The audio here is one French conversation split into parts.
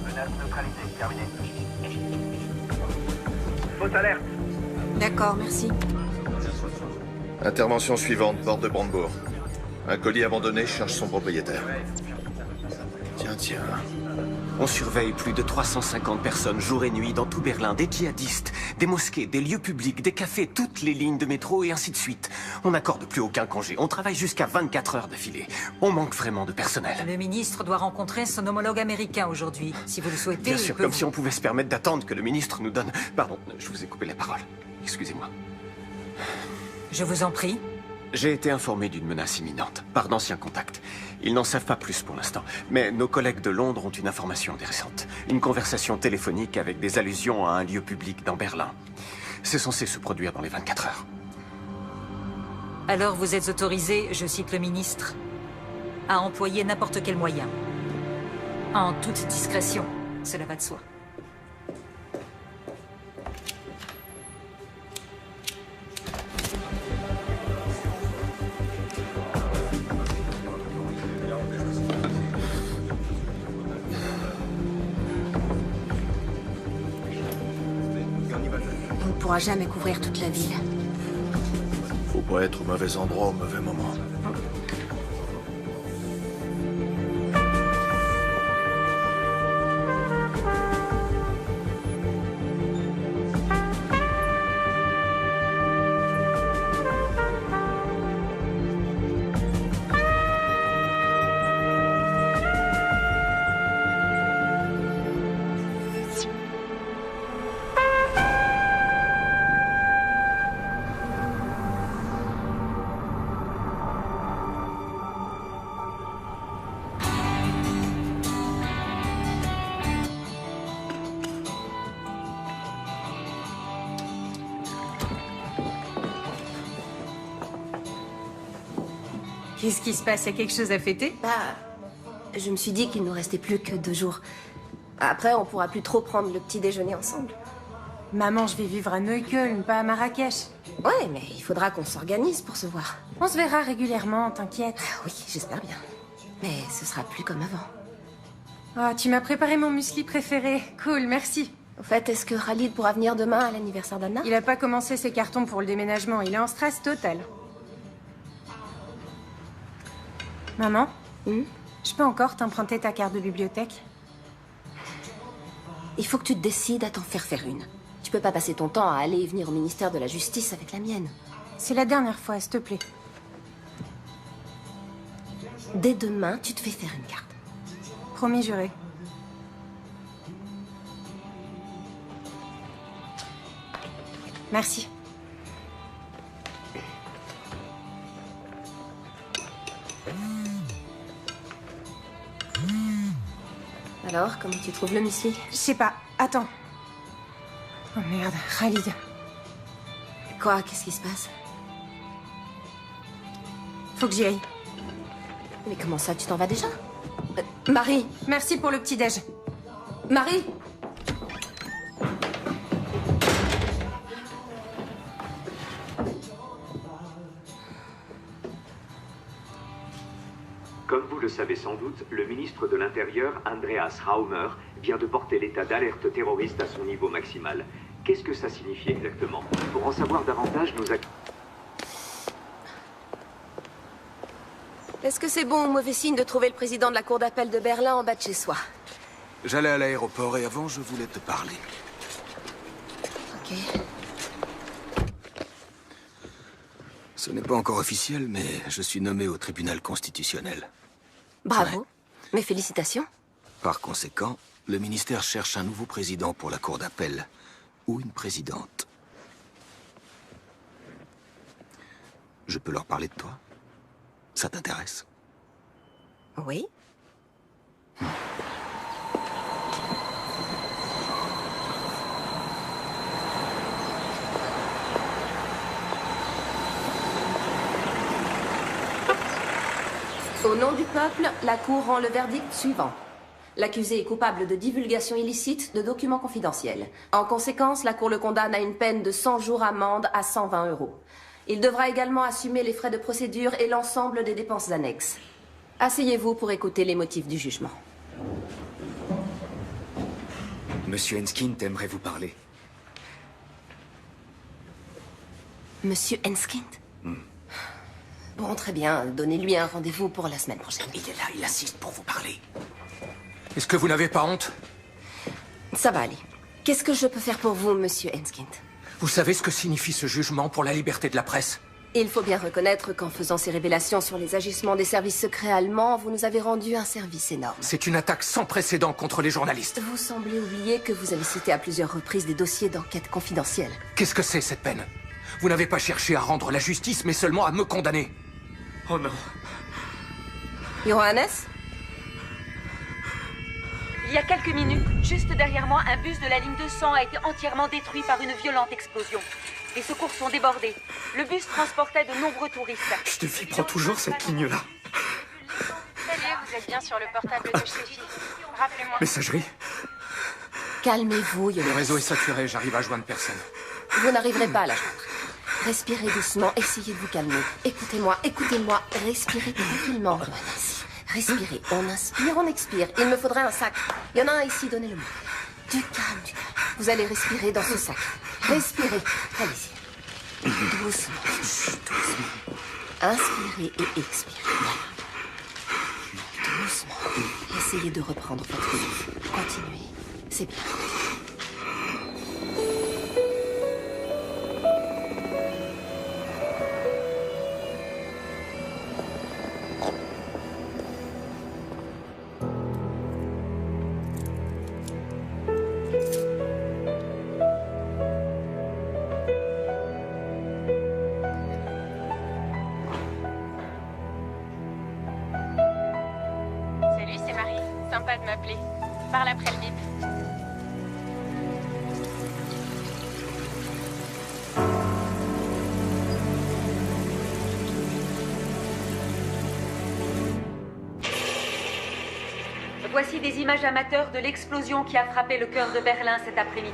Menace neutralisée, terminé. Fausse alerte. D'accord, merci. Intervention suivante, porte de Brandebourg. Un colis abandonné cherche son propriétaire. Tiens. On surveille plus de 350 personnes jour et nuit dans tout Berlin, des djihadistes, des mosquées, des lieux publics, des cafés, toutes les lignes de métro et ainsi de suite. On n'accorde plus aucun congé, on travaille jusqu'à 24 heures d'affilée. On manque vraiment de personnel. Le ministre doit rencontrer son homologue américain aujourd'hui. Si vous le souhaitez, Bien sûr, comme si on pouvait se permettre d'attendre que le ministre nous donne... Pardon, je vous ai coupé la parole. Excusez-moi. Je vous en prie. J'ai été informé d'une menace imminente, par d'anciens contacts. Ils n'en savent pas plus pour l'instant, mais nos collègues de Londres ont une information intéressante. Une conversation téléphonique avec des allusions à un lieu public dans Berlin. C'est censé se produire dans les 24 heures. Alors vous êtes autorisé, je cite le ministre, à employer n'importe quel moyen. En toute discrétion, cela va de soi. On ne pourra jamais couvrir toute la ville. Faut pas être au mauvais endroit au mauvais moment. Qu'est-ce qui se passe? Il y a quelque chose à fêter? Je me suis dit qu'il nous restait plus que 2 jours. Après, on pourra plus trop prendre le petit déjeuner ensemble. Maman, je vais vivre à Neukölln, pas à Marrakech. Ouais, mais il faudra qu'on s'organise pour se voir. On se verra régulièrement, t'inquiète. Oui, j'espère bien. Mais ce sera plus comme avant. Ah, tu m'as préparé mon muesli préféré. Cool, merci. Au fait, est-ce que Khalid pourra venir demain à l'anniversaire d'Anna? Il a pas commencé ses cartons pour le déménagement, il est en stress total. Maman, je peux encore t'emprunter ta carte de bibliothèque? Il faut que tu te décides à t'en faire une. Tu peux pas passer ton temps à aller et venir au ministère de la Justice avec la mienne. C'est la dernière fois, s'il te plaît. Dès demain, tu te fais faire une carte. Promis juré. Merci. Alors, comment tu trouves le muesli? Je sais pas. Attends. Oh merde, Khalid. Quoi? Qu'est-ce qui se passe? Faut que j'y aille. Mais comment ça, tu t'en vas déjà? Marie! Merci pour le petit-déj. Marie! Comme vous le savez sans doute, le ministre de l'Intérieur, Andreas Raumer, vient de porter l'état d'alerte terroriste à son niveau maximal. Qu'est-ce que ça signifie exactement? Pour en savoir davantage, nous... Est-ce que c'est bon ou mauvais signe de trouver le président de la cour d'appel de Berlin en bas de chez soi? J'allais à l'aéroport et avant, je voulais te parler. Ok. Ce n'est pas encore officiel, mais je suis nommé au tribunal constitutionnel. Bravo. Ouais. Mes félicitations. Par conséquent, le ministère cherche un nouveau président pour la cour d'appel. Ou une présidente. Je peux leur parler de toi? Ça t'intéresse? Oui. Au nom du peuple, la Cour rend le verdict suivant. L'accusé est coupable de divulgation illicite de documents confidentiels. En conséquence, la Cour le condamne à une peine de 100 jours amende à 120 €. Il devra également assumer les frais de procédure et l'ensemble des dépenses annexes. Asseyez-vous pour écouter les motifs du jugement. Monsieur Enskind aimerait vous parler. Monsieur Enskind? Bon, très bien. Donnez-lui un rendez-vous pour la semaine prochaine. Il est là, il assiste pour vous parler. Est-ce que vous n'avez pas honte? Ça va aller. Qu'est-ce que je peux faire pour vous, monsieur Enskind? Vous savez ce que signifie ce jugement pour la liberté de la presse? Il faut bien reconnaître qu'en faisant ces révélations sur les agissements des services secrets allemands, vous nous avez rendu un service énorme. C'est une attaque sans précédent contre les journalistes. Vous semblez oublier que vous avez cité à plusieurs reprises des dossiers d'enquête confidentielle. Qu'est-ce que c'est, cette peine? Vous n'avez pas cherché à rendre la justice, mais seulement à me condamner. Oh non. Johannes? Il y a quelques minutes, juste derrière moi, un bus de la ligne 200 a été entièrement détruit par une violente explosion. Les secours sont débordés. Le bus transportait de nombreux touristes. Steffi prend toujours cette ligne-là. Salut, vous êtes bien sur le portable de Steffi. Rappelez-moi. Messagerie? Calmez-vous, Le Johannes. réseau est saturé, j'arrive à joindre personne. Vous n'arriverez pas à la joindre. Respirez doucement, essayez de vous calmer. Écoutez-moi, écoutez-moi. Respirez tranquillement, Johannes. Respirez. On inspire, on expire. Il me faudrait un sac. Il y en a un ici, donnez-le-moi. Du calme, du calme. Vous allez respirer dans ce sac. Respirez. Allez-y. Doucement. Doucement. Inspirez et expirez. Voilà. Doucement. Essayez de reprendre votre vie. Continuez. C'est bien. Salut, c'est Marie. Sympa de m'appeler. Parle après le bip. Voici des images amateurs de l'explosion qui a frappé le cœur de Berlin cet après-midi.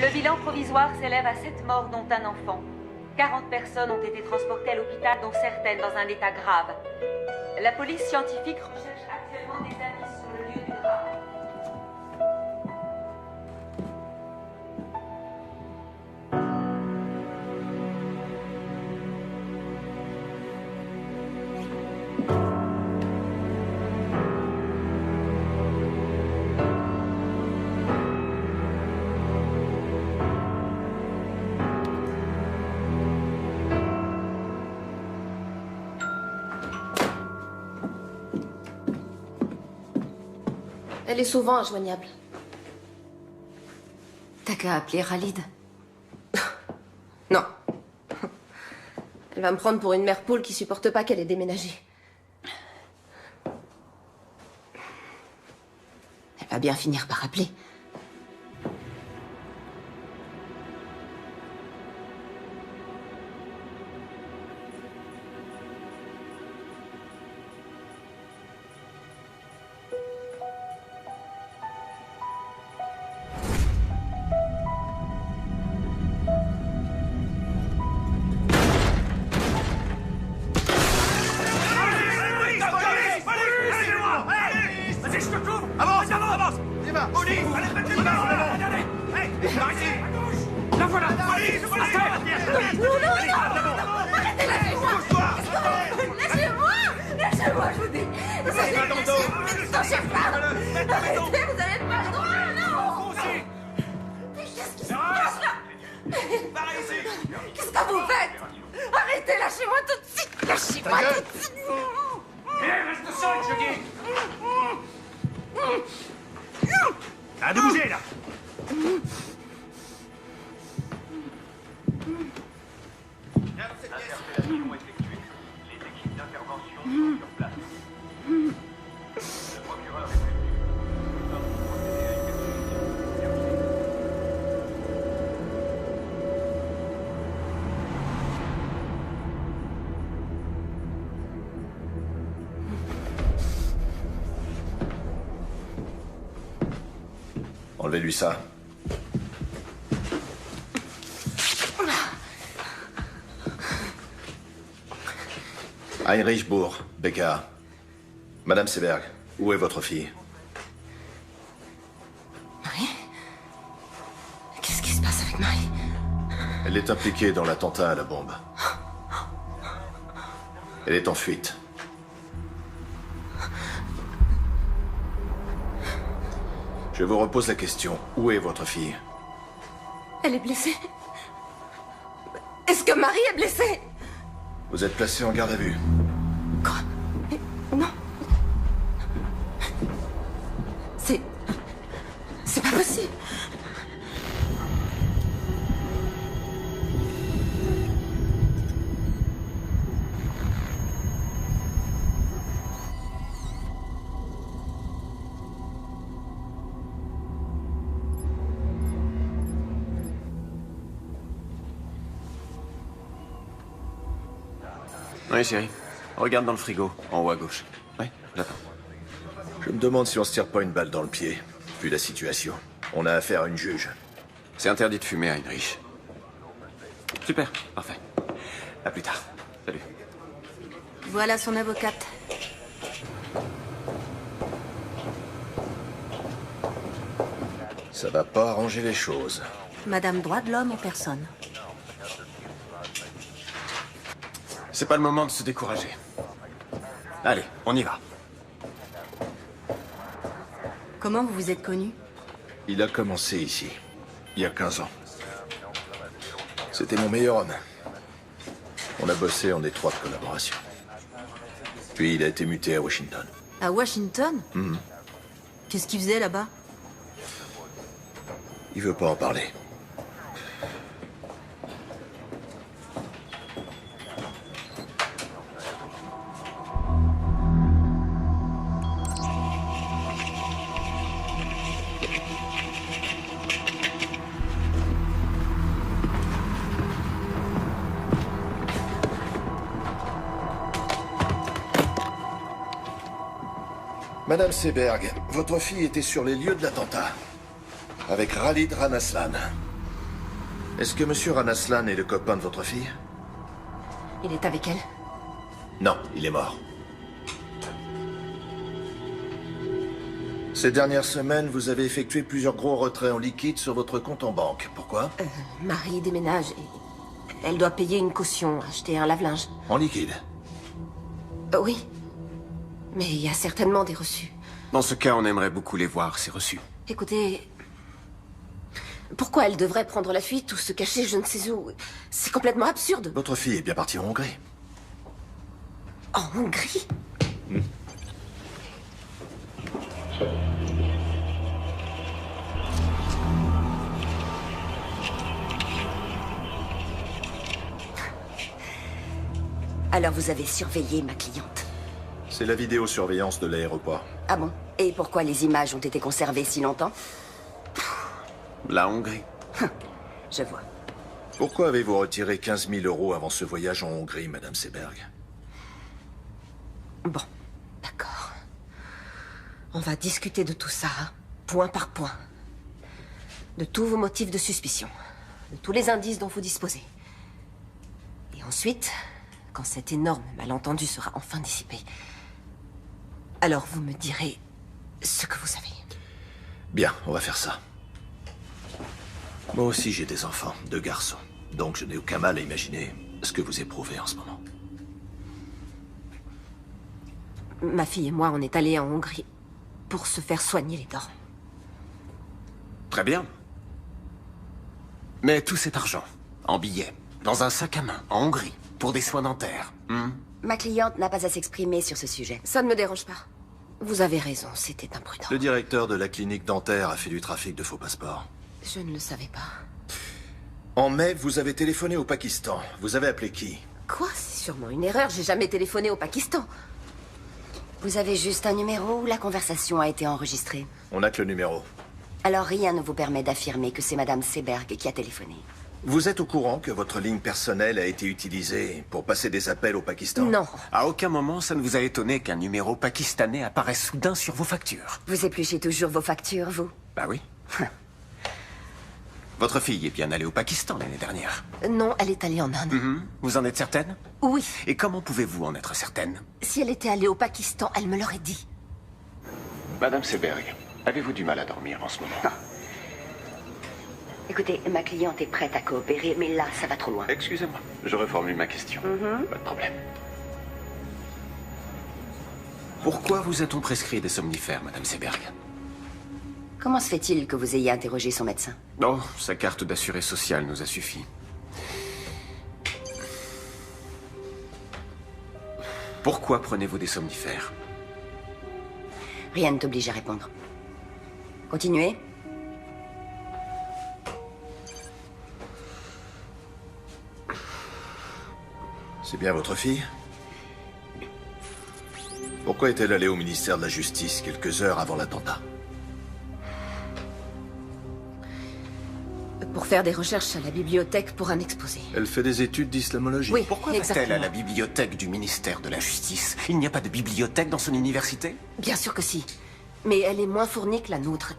Le bilan provisoire s'élève à 7 morts, dont un enfant. 40 personnes ont été transportées à l'hôpital, dont certaines dans un état grave. La police scientifique recherche actuellement des indices sur le lieu du drame. Elle est souvent injoignable. T'as qu'à appeler Khalid. Non. Elle va me prendre pour une mère poule qui supporte pas qu'elle ait déménagé. Elle va bien finir par appeler. Qu'est-ce que vous faites? Arrêtez, lâchez-moi tout de suite. Lâchez-moi tout de suite. Reste seul, je dis. À de bouger, là. Interpellation effectuée. Les équipes d'intervention sont sur place. Le procureur est prévenu. Nous avons procédé à une perquisition. Terminé. Enlevez-lui ça. Heinrich Bourg, BKA. Madame Seberg, où est votre fille? Marie? Qu'est-ce qui se passe avec Marie? Elle est impliquée dans l'attentat à la bombe. Elle est en fuite. Je vous repose la question. Où est votre fille? Elle est blessée. Est-ce que Marie est blessée? Vous êtes placé en garde à vue. Quoi? Non. C'est pas possible. Oui, chérie. Regarde dans le frigo, en haut à gauche. Oui, j'attends. Je me demande si on se tire pas une balle dans le pied, vu la situation. On a affaire à une juge. C'est interdit de fumer, Heinrich. Super, parfait. À plus tard. Salut. Voilà son avocate. Ça va pas arranger les choses. Madame droit de l'homme en personne. C'est pas le moment de se décourager. Allez, on y va. Comment vous vous êtes connus? Il a commencé ici, il y a 15 ans. C'était mon meilleur homme. On a bossé en étroite collaboration. Puis il a été muté à Washington. À Washington? Qu'est-ce qu'il faisait là-bas? Il veut pas en parler. Madame Seberg, votre fille était sur les lieux de l'attentat. Avec Khalid Ranaslan. Est-ce que Monsieur Ranaslan est le copain de votre fille? Il est avec elle? Non, il est mort. Ces dernières semaines, vous avez effectué plusieurs gros retraits en liquide sur votre compte en banque. Pourquoi? Marie déménage et elle doit payer une caution, acheter un lave-linge. En liquide? Oui. Mais il y a certainement des reçus. Dans ce cas, on aimerait beaucoup les voir, ces reçus. Écoutez... Pourquoi elle devrait prendre la fuite ou se cacher je ne sais où? C'est complètement absurde. Votre fille est bien partie en Hongrie. En Hongrie? Alors vous avez surveillé ma cliente? C'est la vidéosurveillance de l'aéroport. Ah bon? Et pourquoi les images ont été conservées si longtemps? La Hongrie. Je vois. Pourquoi avez-vous retiré 15 000 € avant ce voyage en Hongrie, Madame Seberg? Bon, d'accord. On va discuter de tout ça, point par point. De tous vos motifs de suspicion. De tous les indices dont vous disposez. Et ensuite, quand cet énorme malentendu sera enfin dissipé, alors vous me direz ce que vous savez. Bien, on va faire ça. Moi aussi, j'ai des enfants, 2 garçons. Donc je n'ai aucun mal à imaginer ce que vous éprouvez en ce moment. Ma fille et moi, on est allés en Hongrie pour se faire soigner les dents. Très bien. Mais tout cet argent, en billets, dans un sac à main, en Hongrie, pour des soins dentaires. Ma cliente n'a pas à s'exprimer sur ce sujet. Ça ne me dérange pas. Vous avez raison, c'était imprudent. Le directeur de la clinique dentaire a fait du trafic de faux passeports. Je ne le savais pas. En mai, vous avez téléphoné au Pakistan. Vous avez appelé qui? Quoi? C'est sûrement une erreur. J'ai jamais téléphoné au Pakistan. Vous avez juste un numéro où la conversation a été enregistrée. On n'a que le numéro. Alors rien ne vous permet d'affirmer que c'est Madame Seberg qui a téléphoné. Vous êtes au courant que votre ligne personnelle a été utilisée pour passer des appels au Pakistan? Non. À aucun moment, ça ne vous a étonné qu'un numéro pakistanais apparaisse soudain sur vos factures? Vous épluchez toujours vos factures, vous? Bah oui. Votre fille est bien allée au Pakistan l'année dernière. Non, elle est allée en Inde. Vous en êtes certaine? Oui. Et comment pouvez-vous en être certaine? Si elle était allée au Pakistan, elle me l'aurait dit. Madame Seberg, avez-vous du mal à dormir en ce moment? Écoutez, ma cliente est prête à coopérer, mais là, ça va trop loin. Excusez-moi, je reformule ma question. Pas de problème. Pourquoi vous a-t-on prescrit des somnifères, Madame Seberg? Comment se fait-il que vous ayez interrogé son médecin? Oh, sa carte d'assuré social nous a suffi. Pourquoi prenez-vous des somnifères? Rien ne t'oblige à répondre. Continuez. C'est bien votre fille? Pourquoi est-elle allée au ministère de la Justice quelques heures avant l'attentat? Pour faire des recherches à la bibliothèque pour un exposé. Elle fait des études d'islamologie. Oui, Pourquoi va-t-elle à la bibliothèque du ministère de la Justice? Il n'y a pas de bibliothèque dans son université? Bien sûr que si. Mais elle est moins fournie que la nôtre.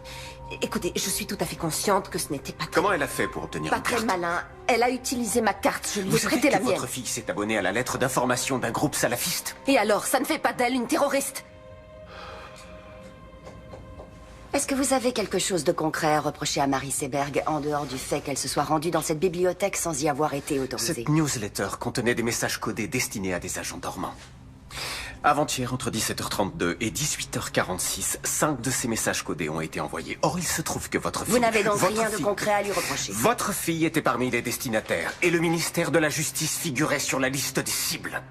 Écoutez, je suis tout à fait consciente que ce n'était pas très... Comment elle a fait pour obtenir Pas une très carte? malin. Elle a utilisé ma carte, je lui ai Vous savez prêté que la mienne. votre fille s'est abonnée à la lettre d'information d'un groupe salafiste? Et alors, ça ne fait pas d'elle une terroriste? Est-ce que vous avez quelque chose de concret à reprocher à Marie Seberg, en dehors du fait qu'elle se soit rendue dans cette bibliothèque sans y avoir été autorisée? Cette newsletter contenait des messages codés destinés à des agents dormants. Avant-hier, entre 17h32 et 18h46, 5 de ces messages codés ont été envoyés. Or, il se trouve que votre fille... Vous n'avez donc votre rien de fille- concret à lui reprocher? Votre fille était parmi les destinataires, et le ministère de la Justice figurait sur la liste des cibles.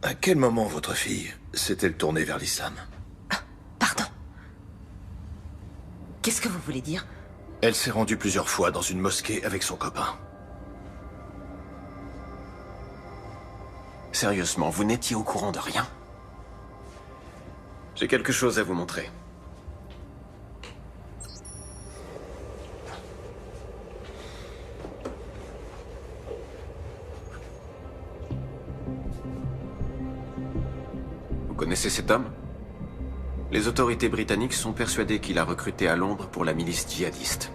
À quel moment votre fille s'est-elle tournée vers l'islam? Qu'est-ce que vous voulez dire? Elle s'est rendue plusieurs fois dans une mosquée avec son copain. Sérieusement, vous n'étiez au courant de rien? J'ai quelque chose à vous montrer. Vous connaissez cet homme? Les autorités britanniques sont persuadées qu'il a recruté à Londres pour la milice djihadiste.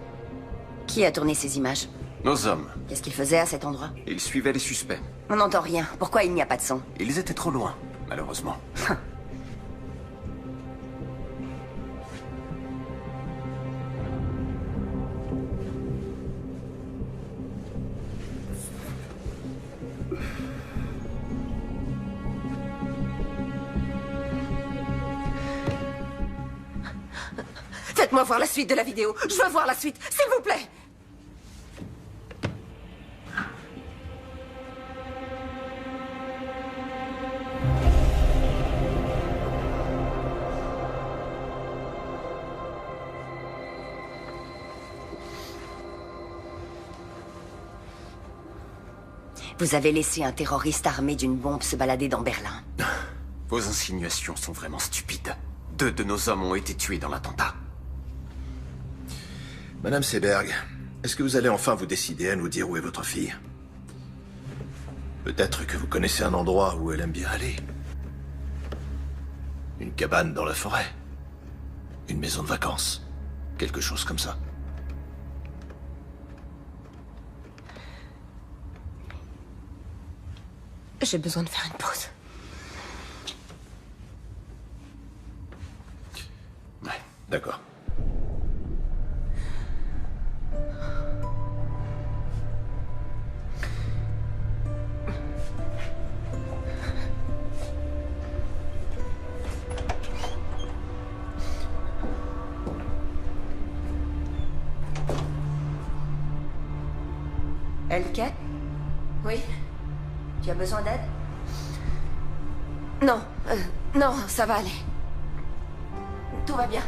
Qui a tourné ces images? Nos hommes. Qu'est-ce qu'ils faisaient à cet endroit? Ils suivaient les suspects. On n'entend rien. Pourquoi il n'y a pas de son? Ils étaient trop loin, malheureusement. Faites-moi voir la suite de la vidéo. Je veux voir la suite, s'il vous plaît. Vous avez laissé un terroriste armé d'une bombe se balader dans Berlin. Vos insinuations sont vraiment stupides. 2 de nos hommes ont été tués dans l'attentat. Madame Seberg, est-ce que vous allez enfin vous décider à nous dire où est votre fille? Peut-être que vous connaissez un endroit où elle aime bien aller. Une cabane dans la forêt. Une maison de vacances. Quelque chose comme ça. J'ai besoin de faire une pause. Ouais, d'accord. Elke? Oui? Tu as besoin d'aide? Non, non, ça va aller. Tout va bien.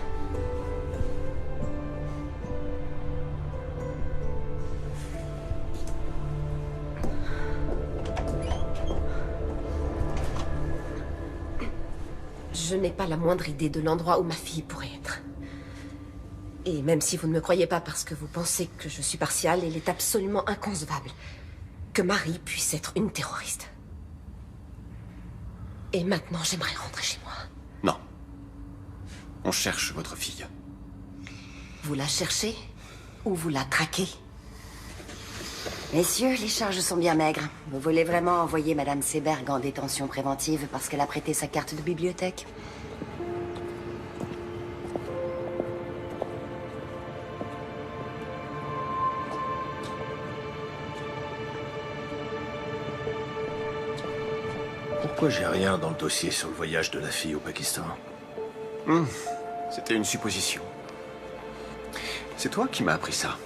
Je n'ai pas la moindre idée de l'endroit où ma fille pourrait être. Et même si vous ne me croyez pas parce que vous pensez que je suis partiale, il est absolument inconcevable que Marie puisse être une terroriste. Et maintenant, j'aimerais rentrer chez moi. Non. On cherche votre fille. Vous la cherchez ou vous la traquez? Messieurs, les charges sont bien maigres. Vous voulez vraiment envoyer Madame Seberg en détention préventive parce qu'elle a prêté sa carte de bibliothèque? Pourquoi j'ai rien dans le dossier sur le voyage de la fille au Pakistan? C'était une supposition. C'est toi qui m'as appris ça.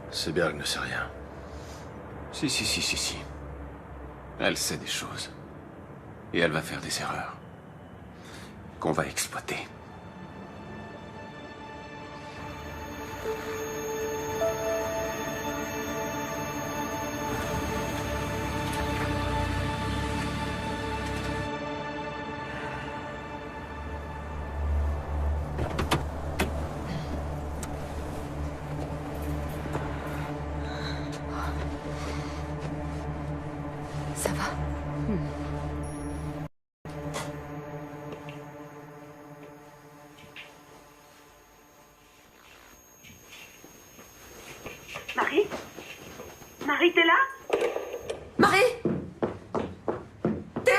Seberg ne sait rien. Si. Elle sait des choses. Et elle va faire des erreurs. Qu'on va exploiter. Ça va? Marie? Marie, t'es là? Marie! Théo!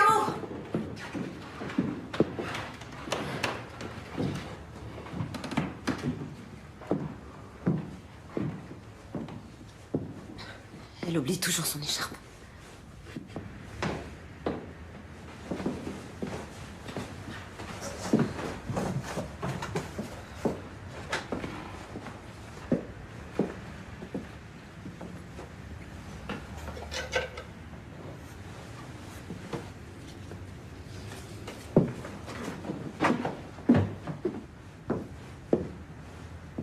Elle oublie toujours son écharpe.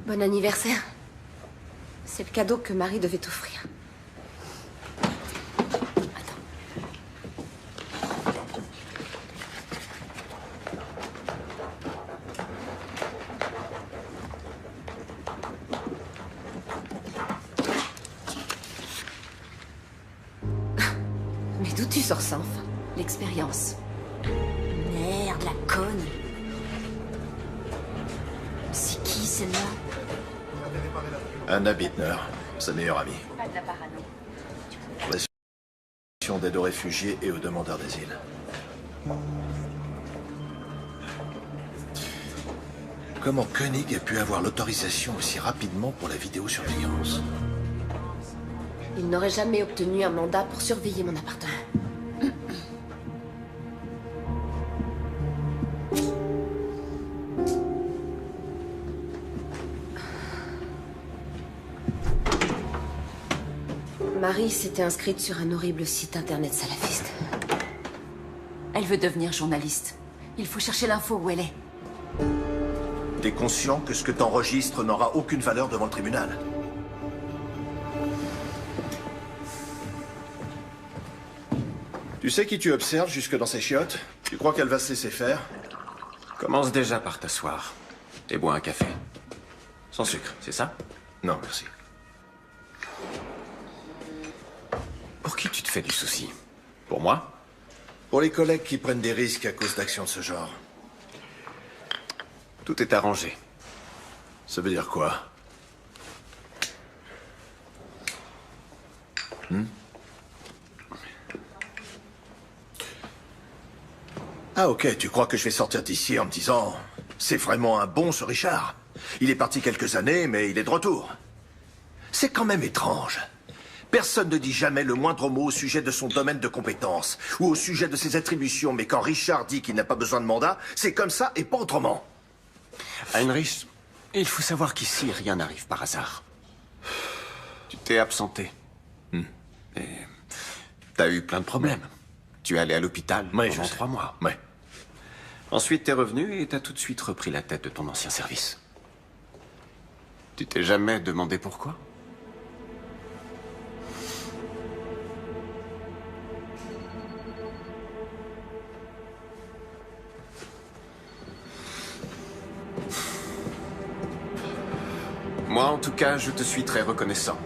Bon anniversaire. C'est le cadeau que Marie devait t'offrir. Attends. Mais d'où tu sors ça, enfin? L'expérience. Merde, la conne. C'est qui, celle-là? Anna Bittner, sa meilleure amie. Pas de la parano. Relation d'aide aux réfugiés et aux demandeurs d'asile. Comment Koenig a pu avoir l'autorisation aussi rapidement pour la vidéosurveillance? Il n'aurait jamais obtenu un mandat pour surveiller mon appartement. Marie s'était inscrite sur un horrible site internet salafiste. Elle veut devenir journaliste. Il faut chercher l'info où elle est. T'es conscient que ce que t'enregistres n'aura aucune valeur devant le tribunal? Tu sais qui tu observes jusque dans ses chiottes? Tu crois qu'elle va se laisser faire? Commence déjà par t'asseoir. Et bois un café. Sans sucre, c'est ça? Non, merci. Pour qui tu te fais du souci? Pour moi? Pour les collègues qui prennent des risques à cause d'actions de ce genre. Tout est arrangé. Ça veut dire quoi? Ah ok, tu crois que je vais sortir d'ici en me disant « C'est vraiment un bon ce Richard. Il est parti quelques années, mais il est de retour. » C'est quand même étrange. Personne ne dit jamais le moindre mot au sujet de son domaine de compétence ou au sujet de ses attributions, mais quand Richard dit qu'il n'a pas besoin de mandat, c'est comme ça et pas autrement. Heinrich, il faut savoir qu'ici, rien n'arrive par hasard. Tu t'es absenté. Et t'as eu plein de problèmes. Tu es allé à l'hôpital pendant 3 mois. Ouais. Ensuite, t'es revenu et t'as tout de suite repris la tête de ton ancien service. Tu t'es jamais demandé pourquoi? Moi, en tout cas, je te suis très reconnaissant.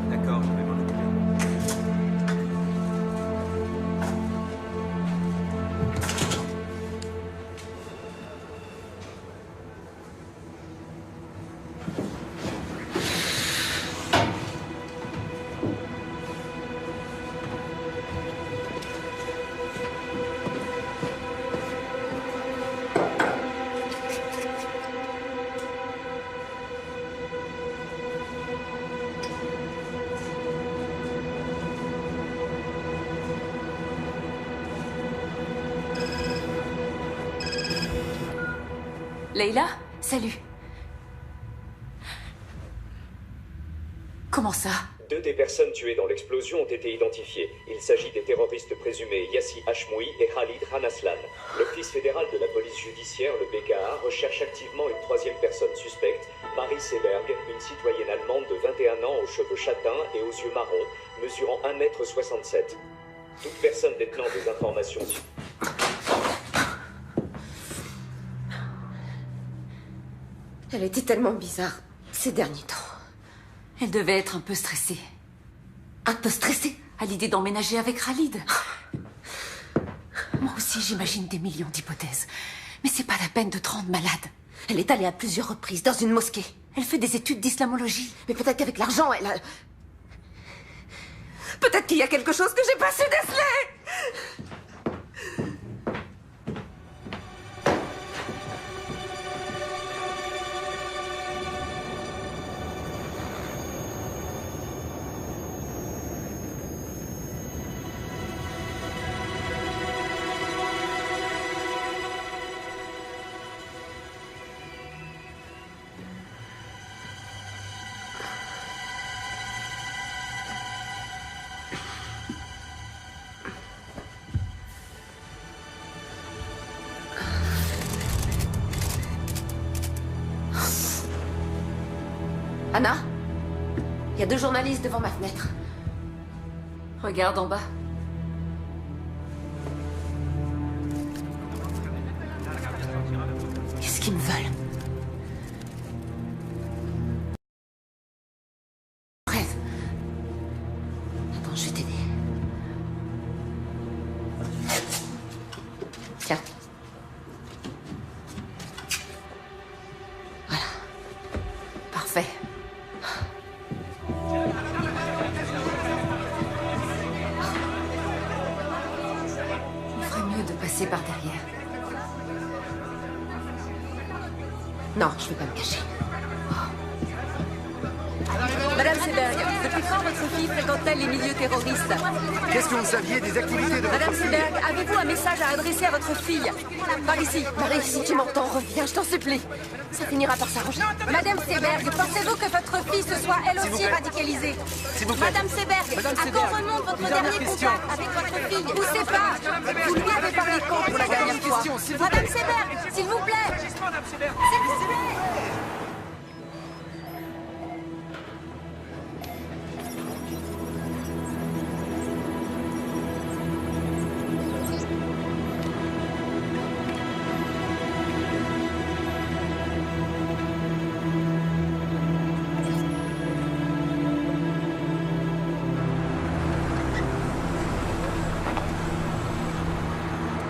D'accord, je vais m'en occuper. Leila, salut. Comment ça? 2 des personnes tuées dans l'explosion ont été identifiées. Il s'agit des terroristes présumés Yassi Hashmoui et Khalid Ranaslan. L'Office fédéral de la police judiciaire, le BKA, recherche activement une 3e personne suspecte, Marie Seberg, une citoyenne allemande de 21 ans aux cheveux châtains et aux yeux marrons, mesurant 1,67 m. Toute personne détenant des informations... Elle était tellement bizarre ces derniers temps. Elle devait être un peu stressée. Un peu stressée? À l'idée d'emménager avec Khalid. Moi aussi, j'imagine des millions d'hypothèses. Mais c'est pas la peine de te rendre malade. Elle est allée à plusieurs reprises dans une mosquée. Elle fait des études d'islamologie. Mais peut-être qu'avec l'argent, elle a... Peut-être qu'il y a quelque chose que j'ai pas su déceler! Anna? Il y a 2 journalistes devant ma fenêtre. Regarde en bas. Qu'est-ce qu'ils me veulent? Rêve. Attends, je vais t'aider. Tiens. Voilà. Parfait. Par derrière. Non, je ne vais pas me cacher. Madame Seberg, depuis quand votre fille fréquente-t-elle les milieux terroristes? Qu'est-ce que vous saviez des activités de Madame votre fille? Seberg, avez-vous un message à adresser à votre fille? Par ici. Marie, si tu m'entends, reviens, je t'en supplie. Ça finira par s'arranger. Madame Seberg, pensez-vous que votre fille se soit elle aussi radicalisée? Madame Seberg, à quand remonte votre dernier contact avec votre fille? Poussez pas. Vous lui avez parlé quand pour la dernière fois? Madame Seberg, s'il vous plaît. S'il vous plaît.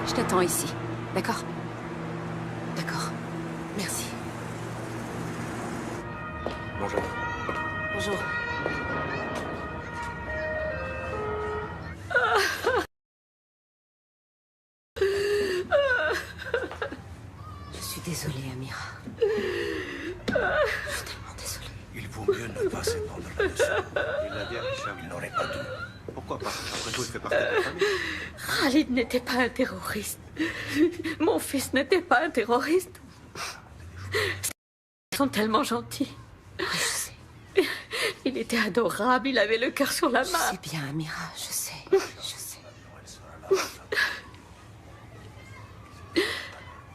Je t'attends ici, d'accord? D'accord. Merci. Bonjour. Bonjour. Je suis désolée, Amira. Je suis tellement désolée. Il vaut mieux ne pas s'étendre là-dessus. Il l'a bien, Richard. Il n'aurait pas dû. Pourquoi pas? Après tout, il fait partie de la famille. Khalid n'était pas un terroriste. Mon fils n'était pas un terroriste. Ils sont tellement gentils. Oui, je sais. Il était adorable, il avait le cœur sur la main. Je sais bien, Amira, je sais. Je sais.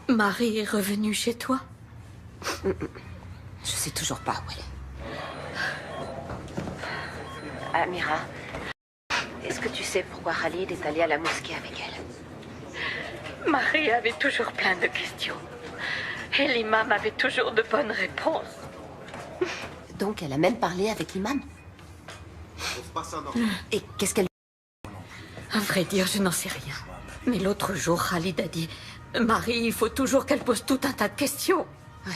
Marie est revenue chez toi? Je sais toujours pas où elle est. Amira, est-ce que tu sais pourquoi Khalid est allé à la mosquée avec elle? Marie avait toujours plein de questions. Et l'imam avait toujours de bonnes réponses. Donc elle a même parlé avec l'imam? Et qu'est-ce qu'elle... À vrai dire, je n'en sais rien. Mais l'autre jour, Khalid a dit... Marie, il faut toujours qu'elle pose tout un tas de questions. Ouais.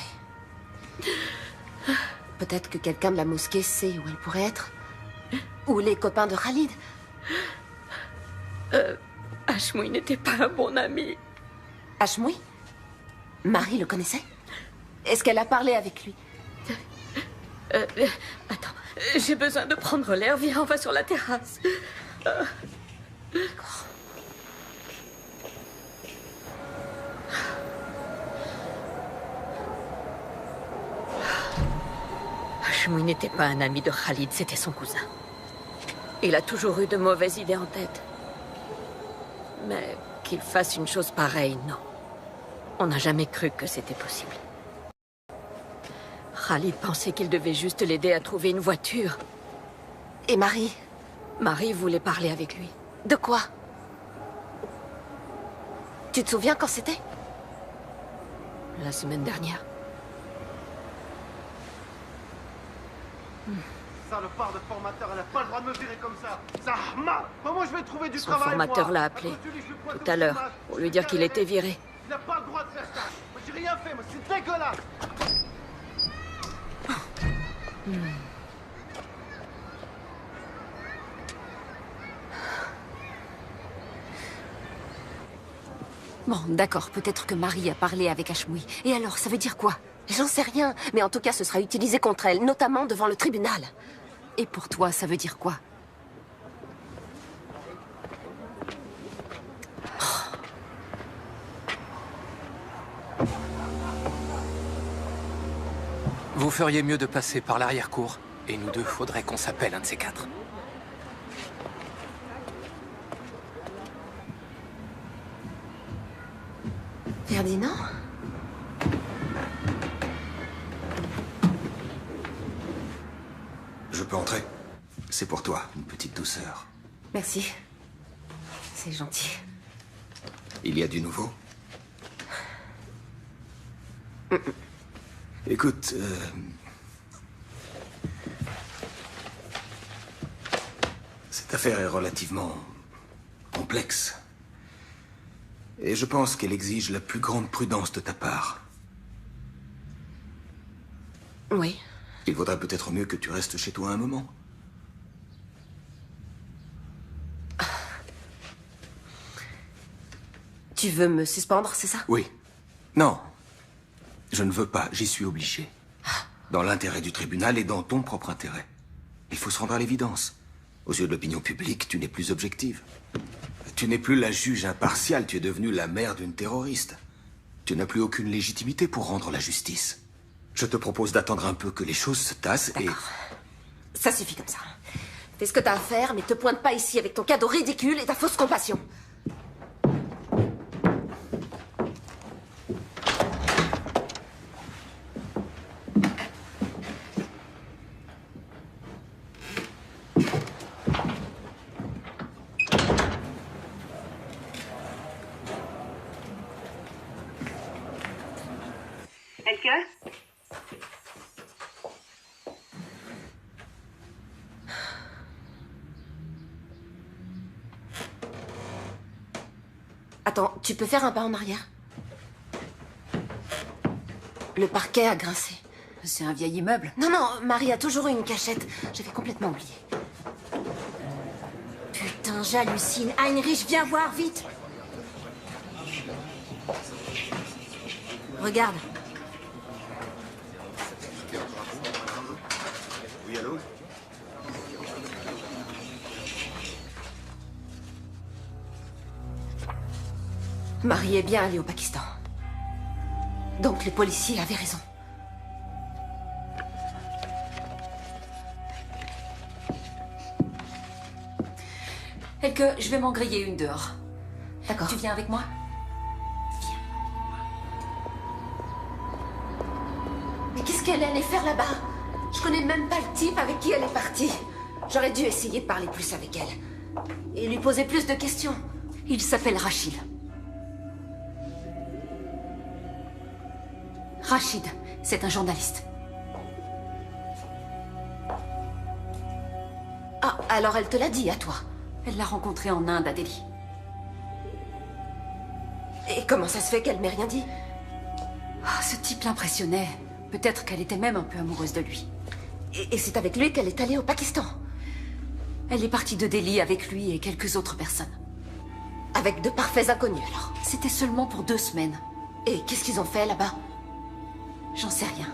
Peut-être que quelqu'un de la mosquée sait où elle pourrait être. Ou les copains de Khalid. Hashmoui n'était pas un bon ami. Hashmoui? Marie le connaissait? Est-ce qu'elle a parlé avec lui? Attends, j'ai besoin de prendre l'air. Viens, on va sur la terrasse. D'accord. Hashmoui n'était pas un ami de Khalid, c'était son cousin. Il a toujours eu de mauvaises idées en tête. Mais qu'il fasse une chose pareille, non. On n'a jamais cru que c'était possible. Khalid pensait qu'il devait juste l'aider à trouver une voiture. Et Marie? Marie voulait parler avec lui. De quoi? Tu te souviens quand c'était? La semaine dernière. Salopard de formateur, elle n'a pas le droit de me virer comme ça. Zahma! Comment je vais trouver du travail, Son formateur moi? l'a appelé tout à l'heure pour lui dire qu'il était viré. Il n'a pas le droit de faire ça. Moi, j'ai rien fait, moi, c'est dégueulasse. Bon, d'accord, peut-être que Marie a parlé avec Hashmoui. Et alors, ça veut dire quoi? J'en sais rien, mais en tout cas, ce sera utilisé contre elle, notamment devant le tribunal. Et pour toi, ça veut dire quoi? Vous feriez mieux de passer par l'arrière-cour. Et nous deux, faudrait qu'on s'appelle un de ces quatre. Ferdinand? Je peux entrer? C'est pour toi, une petite douceur. Merci. C'est gentil. Il y a du nouveau? Écoute, cette affaire est relativement complexe. Et je pense qu'elle exige la plus grande prudence de ta part. Oui. Il vaudrait peut-être mieux que tu restes chez toi un moment. Tu veux me suspendre, c'est ça? Oui. Non. Je ne veux pas, j'y suis obligé. Dans l'intérêt du tribunal et dans ton propre intérêt. Il faut se rendre à l'évidence. Aux yeux de l'opinion publique, tu n'es plus objective. Tu n'es plus la juge impartiale, tu es devenue la mère d'une terroriste. Tu n'as plus aucune légitimité pour rendre la justice. Je te propose d'attendre un peu que les choses se tassent et... Ça suffit comme ça. Fais ce que t'as à faire, mais te pointe pas ici avec ton cadeau ridicule et ta fausse compassion. Attends, tu peux faire un pas en arrière? Le parquet a grincé. C'est un vieil immeuble. Non, non, Marie a toujours eu une cachette. J'avais complètement oublié. Putain, j'hallucine. Heinrich, viens voir, vite. Regarde. Oui, allô? Marie est bien allée au Pakistan. Donc les policiers avaient raison. Elke, je vais m'en griller une dehors. D'accord. Tu viens avec moi? Mais qu'est-ce qu'elle allait faire là-bas? Je connais même pas le type avec qui elle est partie. J'aurais dû essayer de parler plus avec elle. Et lui poser plus de questions. Il s'appelle Rachid. Rachid, c'est un journaliste. Ah, alors elle te l'a dit à toi? Elle l'a rencontré en Inde, à Delhi. Et comment ça se fait qu'elle m'ait rien dit? Ah, ce type l'impressionnait. Peut-être qu'elle était même un peu amoureuse de lui. Et c'est avec lui qu'elle est allée au Pakistan? Elle est partie de Delhi avec lui et quelques autres personnes. Avec de parfaits inconnus, alors? C'était seulement pour 2 semaines. Et qu'est-ce qu'ils ont fait là-bas? J'en sais rien.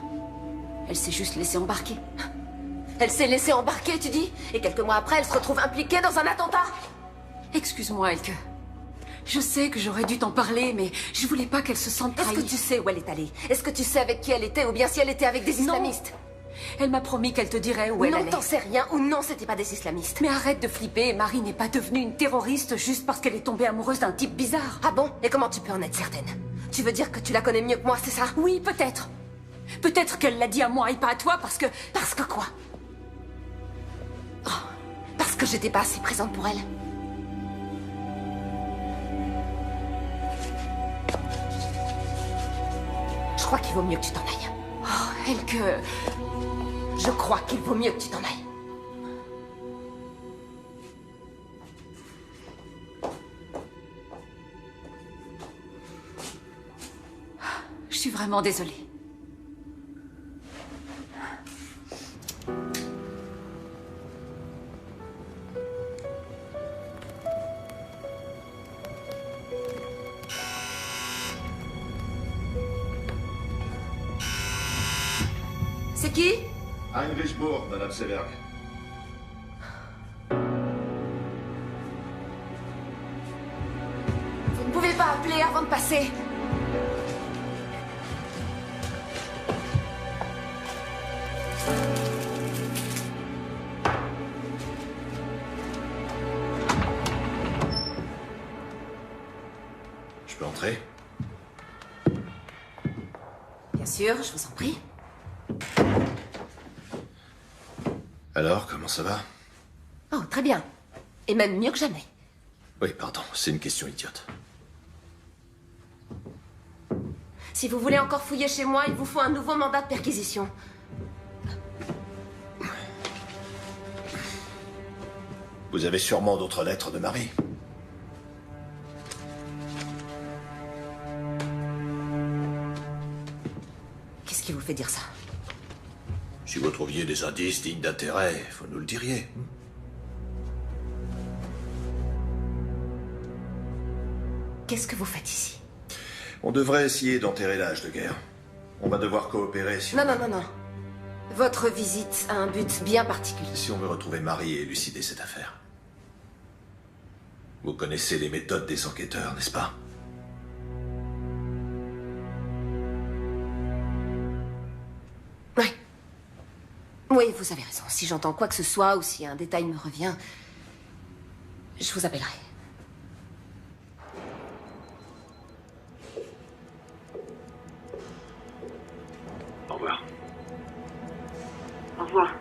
Elle s'est juste laissée embarquer. Elle s'est laissée embarquer, tu dis? Et quelques mois après, elle se retrouve impliquée dans un attentat? Excuse-moi, Elke. Je sais que j'aurais dû t'en parler, mais je voulais pas qu'elle se sente trahie. Est-ce que tu sais où elle est allée? Est-ce que tu sais avec qui elle était, ou bien si elle était avec des islamistes? Elle m'a promis qu'elle te dirait où elle allait. Non, t'en sais rien, ou non, c'était pas des islamistes. Mais arrête de flipper, Marie n'est pas devenue une terroriste juste parce qu'elle est tombée amoureuse d'un type bizarre. Ah bon? Et comment tu peux en être certaine? Tu veux dire que tu la connais mieux que moi, c'est ça? Oui, peut-être. Peut-être qu'elle l'a dit à moi et pas à toi parce que... Parce que quoi? Oh, parce que j'étais pas assez présente pour elle. Je crois qu'il vaut mieux que tu t'en ailles. Oh, Elke... Je crois qu'il vaut mieux que tu t'en ailles. Je suis vraiment désolée. C'est qui? Heinrich Bourg, Madame Seberg. Vous ne pouvez pas appeler avant de passer. Je peux entrer? Bien sûr, je vous en prie. Alors, comment ça va? Oh, très bien. Et même mieux que jamais. Oui, pardon, c'est une question idiote. Si vous voulez encore fouiller chez moi, il vous faut un nouveau mandat de perquisition. Vous avez sûrement d'autres lettres de Marie. Qu'est-ce qui vous fait dire ça? Si vous trouviez des indices dignes d'intérêt, vous nous le diriez. Qu'est-ce que vous faites ici? On devrait essayer d'enterrer l'âge de guerre. On va devoir coopérer si Non, non, non, non. Votre visite a un but bien particulier. Si on veut retrouver Marie et élucider cette affaire. Vous connaissez les méthodes des enquêteurs, n'est-ce pas? Oui. Oui, vous avez raison. Si j'entends quoi que ce soit ou si un détail me revient, je vous appellerai. Au revoir. Au revoir.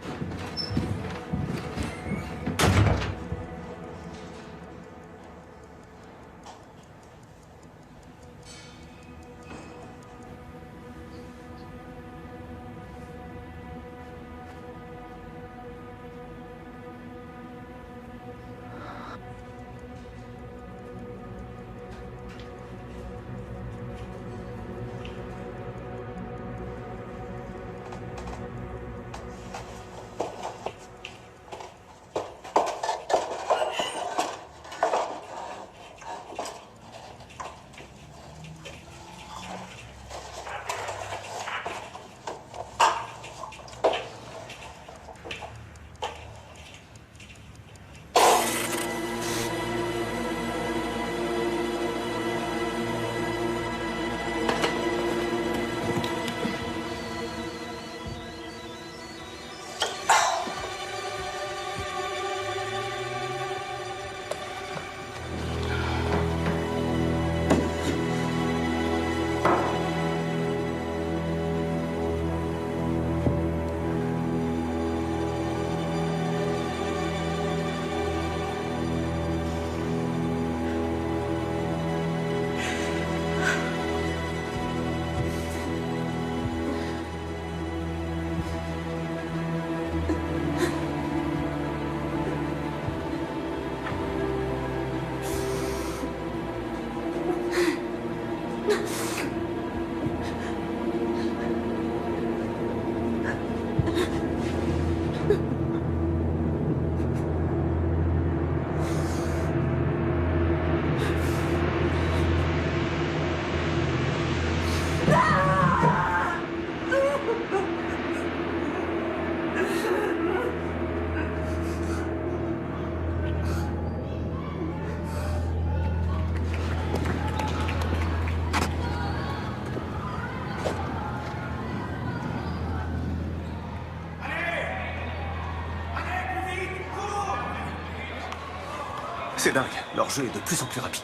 C'est dingue, leur jeu est de plus en plus rapide.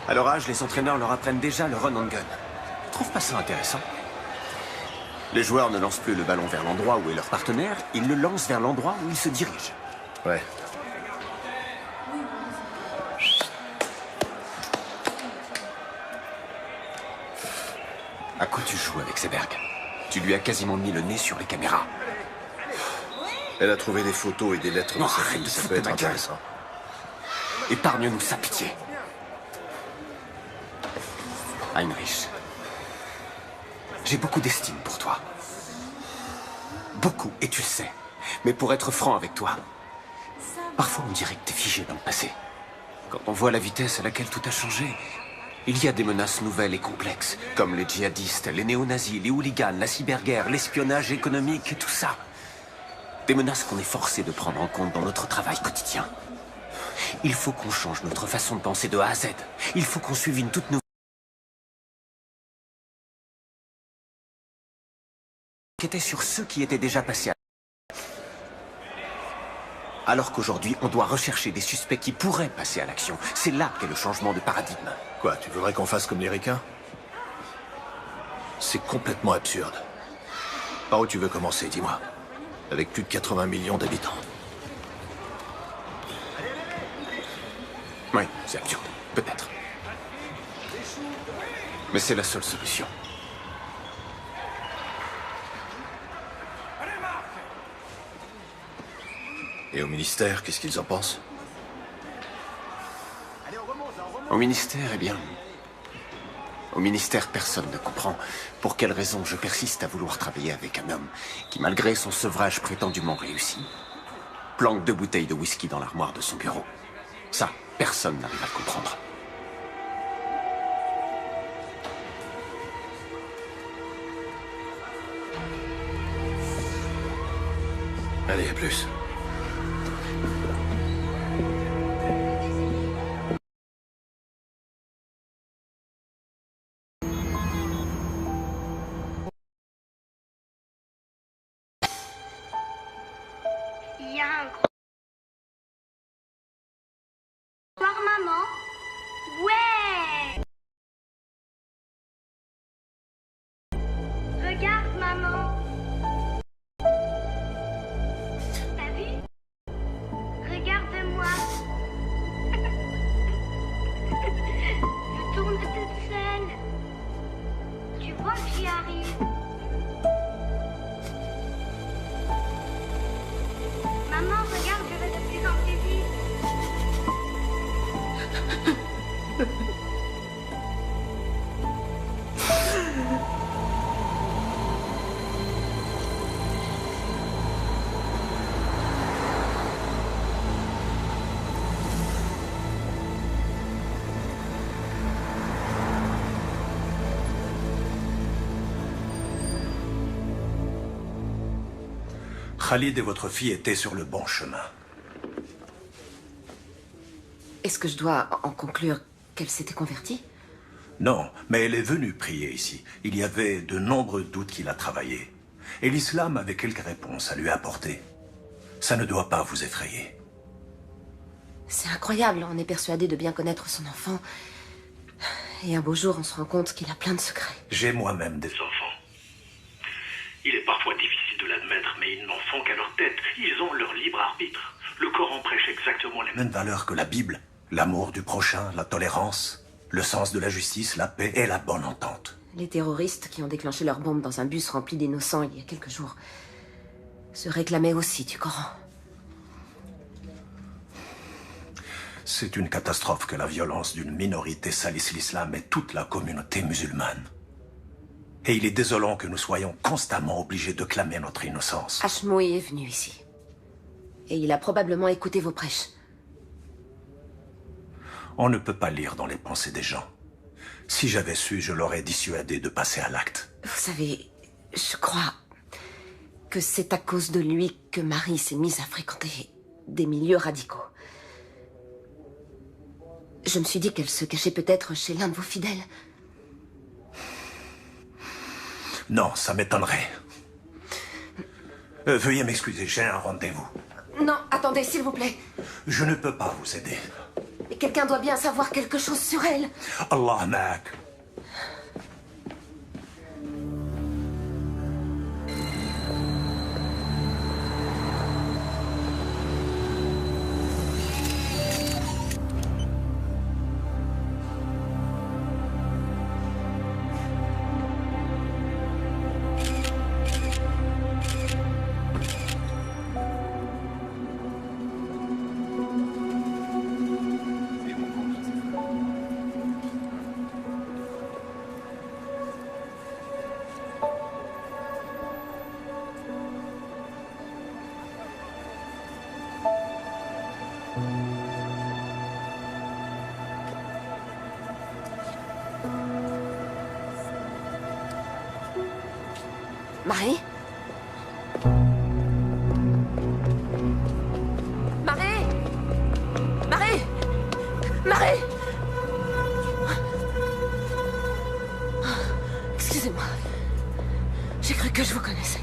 À leur âge, les entraîneurs leur apprennent déjà le run and gun. Tu trouves pas ça intéressant? Les joueurs ne lancent plus le ballon vers l'endroit où est leur partenaire, ils le lancent vers l'endroit où ils se dirigent. Ouais. À quoi tu joues avec Seberg? Tu lui as quasiment mis le nez sur les caméras. Elle a trouvé des photos et des lettres de sa arrête fille, de ça foutre peut de être ma gueule. intéressant. Épargne-nous sa pitié. Heinrich, j'ai beaucoup d'estime pour toi. Beaucoup, et tu le sais. Mais pour être franc avec toi, parfois on dirait que t'es figé dans le passé. Quand on voit la vitesse à laquelle tout a changé, il y a des menaces nouvelles et complexes, comme les djihadistes, les néo-nazis, les hooligans, la cyberguerre, l'espionnage économique et tout ça. Des menaces qu'on est forcé de prendre en compte dans notre travail quotidien. Il faut qu'on change notre façon de penser de A à Z. Il faut qu'on suive une toute nouvelle... qui était sur ceux qui étaient déjà passés à... Alors qu'aujourd'hui, on doit rechercher des suspects qui pourraient passer à l'action. C'est là qu'est le changement de paradigme. Quoi, tu voudrais qu'on fasse comme les ricains? C'est complètement absurde. Par où tu veux commencer, dis-moi? Avec plus de 80 millions d'habitants. Oui, c'est absurde. Peut-être. Mais c'est la seule solution. Et au ministère, qu'est-ce qu'ils en pensent? Au ministère, eh bien... Au ministère, personne ne comprend pour quelle raison je persiste à vouloir travailler avec un homme qui, malgré son sevrage prétendument réussi, planque 2 bouteilles de whisky dans l'armoire de son bureau. Ça, personne n'arrive à le comprendre. Allez, à plus. Il y a un gros... Voir maman? Ouais! Regarde maman! T'as vu? Regarde-moi! Je tourne toute seule. Tu vois que j'y arrive. Maman, regarde, je vais de plus en plus vite. Khalid et votre fille étaient sur le bon chemin. Est-ce que je dois en conclure qu'elle s'était convertie? Non, mais elle est venue prier ici. Il y avait de nombreux doutes qu'il a travaillé. Et l'islam avait quelques réponses à lui apporter. Ça ne doit pas vous effrayer. C'est incroyable, on est persuadé de bien connaître son enfant. Et un beau jour, on se rend compte qu'il a plein de secrets. J'ai moi-même des enfants. Il est parfois difficile de l'admettre, mais ils n'en font qu'à leur tête. Ils ont leur libre arbitre. Le Coran prêche exactement les mêmes valeurs que la Bible. L'amour du prochain, la tolérance, le sens de la justice, la paix et la bonne entente. Les terroristes qui ont déclenché leur bombe dans un bus rempli d'innocents il y a quelques jours se réclamaient aussi du Coran. C'est une catastrophe que la violence d'une minorité salisse l'islam et toute la communauté musulmane. Et il est désolant que nous soyons constamment obligés de clamer notre innocence. Hashmoui est venu ici. Et il a probablement écouté vos prêches. On ne peut pas lire dans les pensées des gens. Si j'avais su, je l'aurais dissuadé de passer à l'acte. Vous savez, je crois que c'est à cause de lui que Marie s'est mise à fréquenter des milieux radicaux. Je me suis dit qu'elle se cachait peut-être chez l'un de vos fidèles. Non, ça m'étonnerait. Veuillez m'excuser, j'ai un rendez-vous. Non, attendez, s'il vous plaît. Je ne peux pas vous aider. Et quelqu'un doit bien savoir quelque chose sur elle. Allah ma'ak. Marie? Marie? Marie? Marie? Excusez-moi. J'ai cru que je vous connaissais.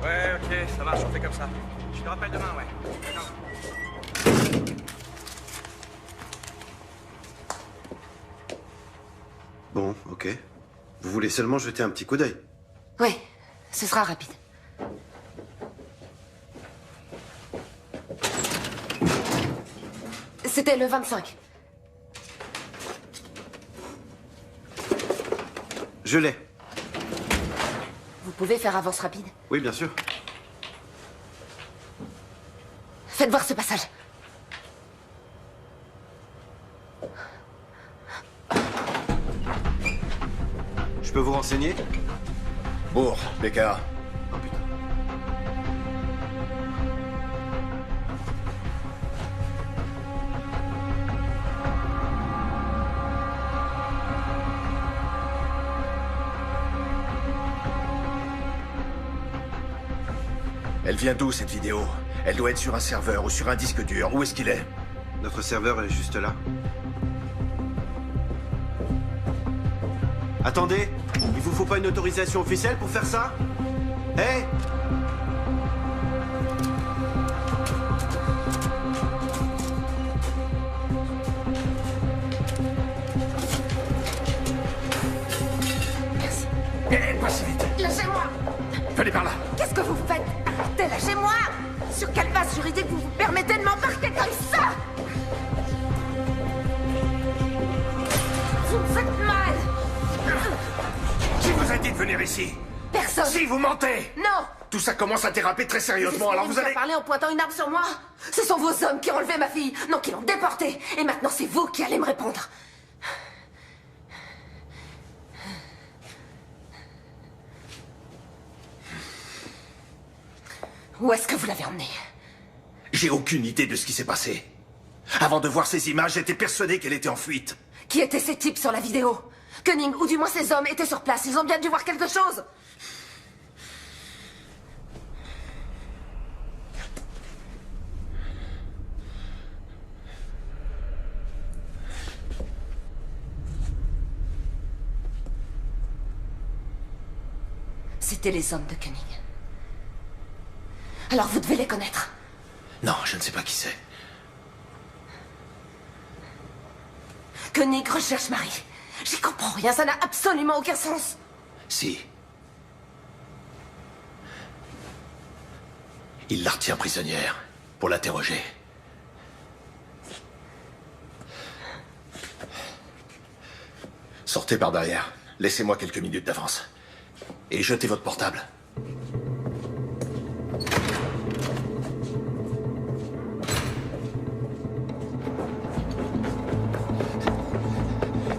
Ouais, ok, ça marche, on fait comme ça. Je te rappelle demain, ouais. Bon, ok. Vous voulez seulement jeter un petit coup d'œil? Oui, ce sera rapide. C'était le 25. Je l'ai. Vous pouvez faire avance rapide? Oui, bien sûr. Faites voir ce passage. Je peux vous renseigner? Bourg, BKA. Oh putain. Elle vient d'où, cette vidéo? Elle doit être sur un serveur ou sur un disque dur. Où est-ce qu'il est? Notre serveur est juste là. Attendez, il vous faut pas une autorisation officielle pour faire ça? Hé! Merci. Pas si vite. Lâchez-moi! Venez par là. Qu'est-ce que vous faites? Arrêtez, lâchez-moi! Sur quelle base juridique vous vous permettez de m'embarquer comme ça? Vous me faites mal! Qui vous a dit de venir ici? Personne! Si, vous mentez! Non! Tout ça commence à déraper très sérieusement, alors vous allez... parler en pointant une arme sur moi? Ce sont vos hommes qui ont enlevé ma fille, non, qui l'ont déportée. Et maintenant, c'est vous qui allez me répondre. Où est-ce que vous l'avez emmenée? J'ai aucune idée de ce qui s'est passé. Avant de voir ces images, j'étais persuadé qu'elle était en fuite. Qui étaient ces types sur la vidéo? Koenig, ou du moins ces hommes, étaient sur place. Ils ont bien dû voir quelque chose. C'était les hommes de Koenig. Alors vous devez les connaître. Non, je ne sais pas qui c'est. Koenig recherche Marie. J'y comprends rien, ça n'a absolument aucun sens. Si. Il la retient prisonnière pour l'interroger. Sortez par derrière. Laissez-moi quelques minutes d'avance. Et jetez votre portable.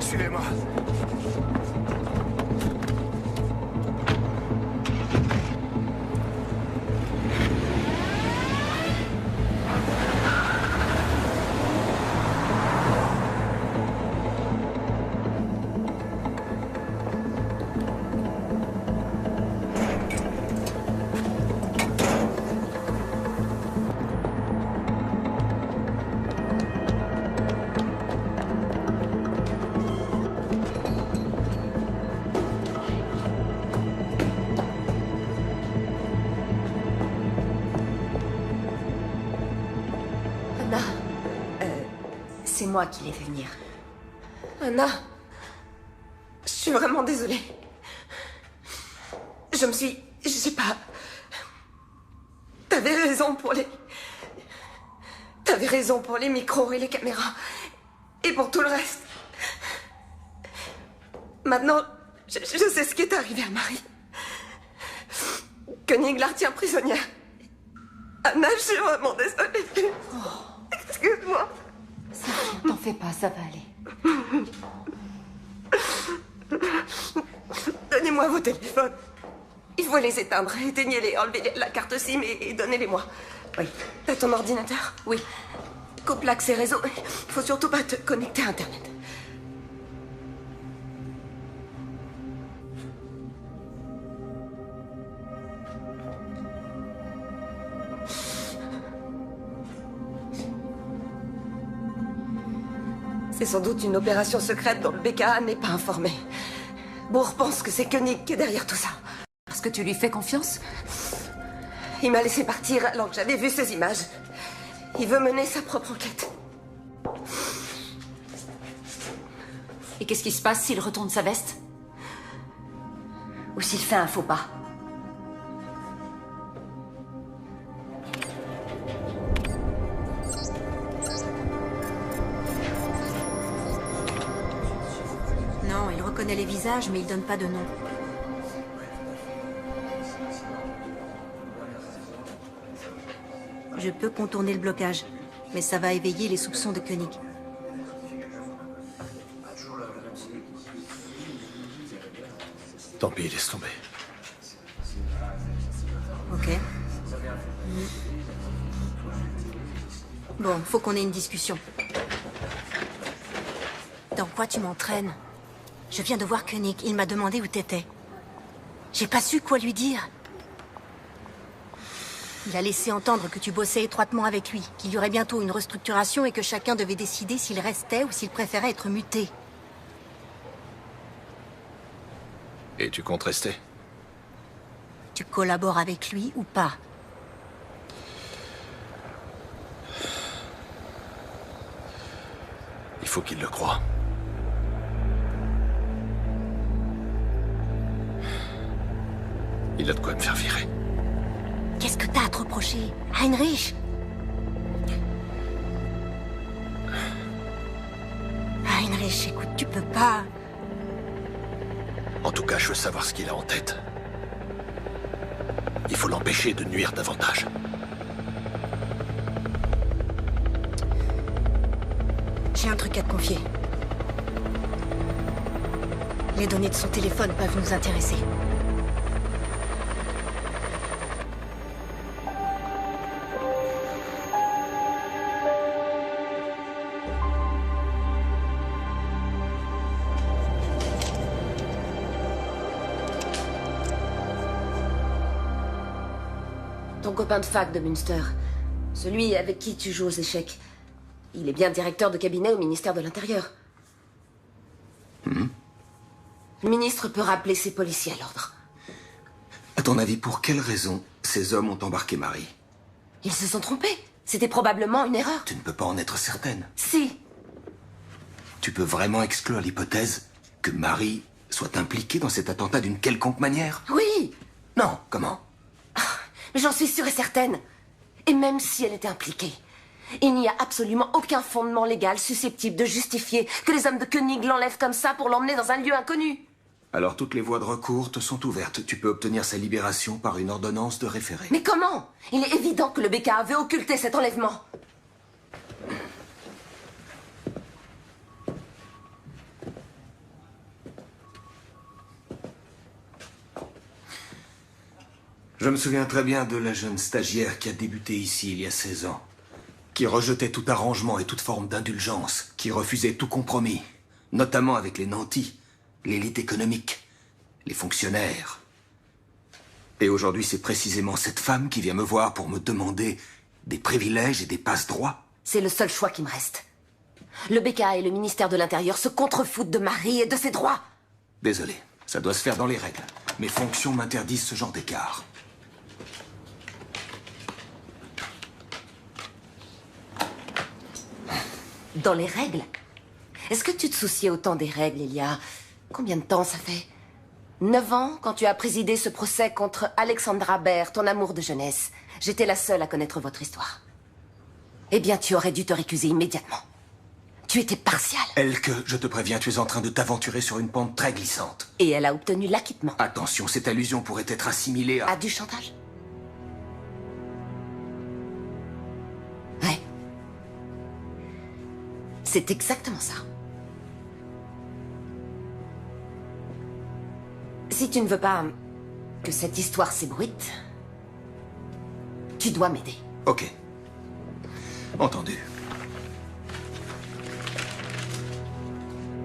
Suivez-moi. C'est moi qui l'ai fait venir. Anna, je suis vraiment désolée. Je sais pas... T'avais raison pour les micros et les caméras. Et pour tout le reste. Maintenant, je sais ce qui est arrivé à Marie. Koenig la retient prisonnière. Anna, je suis vraiment désolée. Excuse-moi. Ça va, t'en fais pas, ça va aller. Donnez-moi vos téléphones. Il faut les éteindre. Éteignez-les, enlevez la carte SIM et donnez-les-moi. Oui. T'as ton ordinateur? Oui. Coupe l'accès réseau. Il faut surtout pas te connecter à Internet. C'est sans doute une opération secrète dont le BKA n'est pas informé. Bourg pense que c'est Koenig qui est derrière tout ça. Parce que tu lui fais confiance? Il m'a laissé partir alors que j'avais vu ces images. Il veut mener sa propre enquête. Et qu'est-ce qui se passe s'il retourne sa veste? Ou s'il fait un faux pas. Non, il reconnaît les visages, mais il donne pas de nom. Je peux contourner le blocage, mais ça va éveiller les soupçons de Koenig. Tant pis, laisse tomber. Ok. Bon, faut qu'on ait une discussion. Dans quoi tu m'entraînes? Je viens de voir Koenig, il m'a demandé où t'étais. J'ai pas su quoi lui dire. Il a laissé entendre que tu bossais étroitement avec lui, qu'il y aurait bientôt une restructuration et que chacun devait décider s'il restait ou s'il préférait être muté. Et tu comptes rester? Tu collabores avec lui ou pas? Il faut qu'il le croie. Il a de quoi me faire virer. Qu'est-ce que t'as à te reprocher, Heinrich? Heinrich, écoute, tu peux pas... En tout cas, je veux savoir ce qu'il a en tête. Il faut l'empêcher de nuire davantage. J'ai un truc à te confier. Les données de son téléphone peuvent nous intéresser. Ton copain de fac de Münster. Celui avec qui tu joues aux échecs. Il est bien directeur de cabinet au ministère de l'Intérieur. Le ministre peut rappeler ses policiers à l'ordre. À ton avis, pour quelle raison ces hommes ont embarqué Marie? Ils se sont trompés. C'était probablement une erreur. Tu ne peux pas en être certaine. Si. Tu peux vraiment exclure l'hypothèse que Marie soit impliquée dans cet attentat d'une quelconque manière? Oui. Non, comment? J'en suis sûre et certaine. Et même si elle était impliquée, il n'y a absolument aucun fondement légal susceptible de justifier que les hommes de Koenig l'enlèvent comme ça pour l'emmener dans un lieu inconnu. Alors toutes les voies de recours te sont ouvertes. Tu peux obtenir sa libération par une ordonnance de référé. Mais comment? Il est évident que le BKA veut occulter cet enlèvement. Je me souviens très bien de la jeune stagiaire qui a débuté ici il y a 16 ans, qui rejetait tout arrangement et toute forme d'indulgence, qui refusait tout compromis, notamment avec les nantis, l'élite économique, les fonctionnaires. Et aujourd'hui, c'est précisément cette femme qui vient me voir pour me demander des privilèges et des passe-droits. C'est le seul choix qui me reste. Le BKA et le ministère de l'Intérieur se contrefoutent de Marie et de ses droits. Désolé, ça doit se faire dans les règles. Mes fonctions m'interdisent ce genre d'écart. dans les règles. Est-ce que tu te souciais autant des règles il y a... Combien de temps ça fait 9 ans, quand tu as présidé ce procès contre Alexandra Baer, ton amour de jeunesse. J'étais la seule à connaître votre histoire. Eh bien, tu aurais dû te récuser immédiatement. Tu étais partial. Elke, je te préviens, tu es en train de t'aventurer sur une pente très glissante. Et elle a obtenu l'acquittement. Attention, cette allusion pourrait être assimilée à... À du chantage? Ouais. C'est exactement ça. Si tu ne veux pas que cette histoire s'ébruite, tu dois m'aider. Ok. Entendu.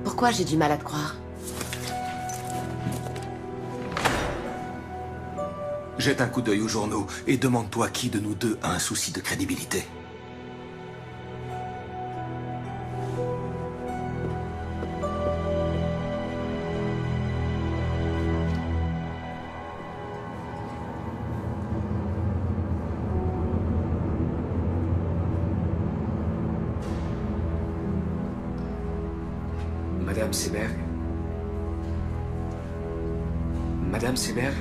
Pourquoi j'ai du mal à te croire? Jette un coup d'œil aux journaux et demande-toi qui de nous deux a un souci de crédibilité. Madame Seberg? Madame Seberg?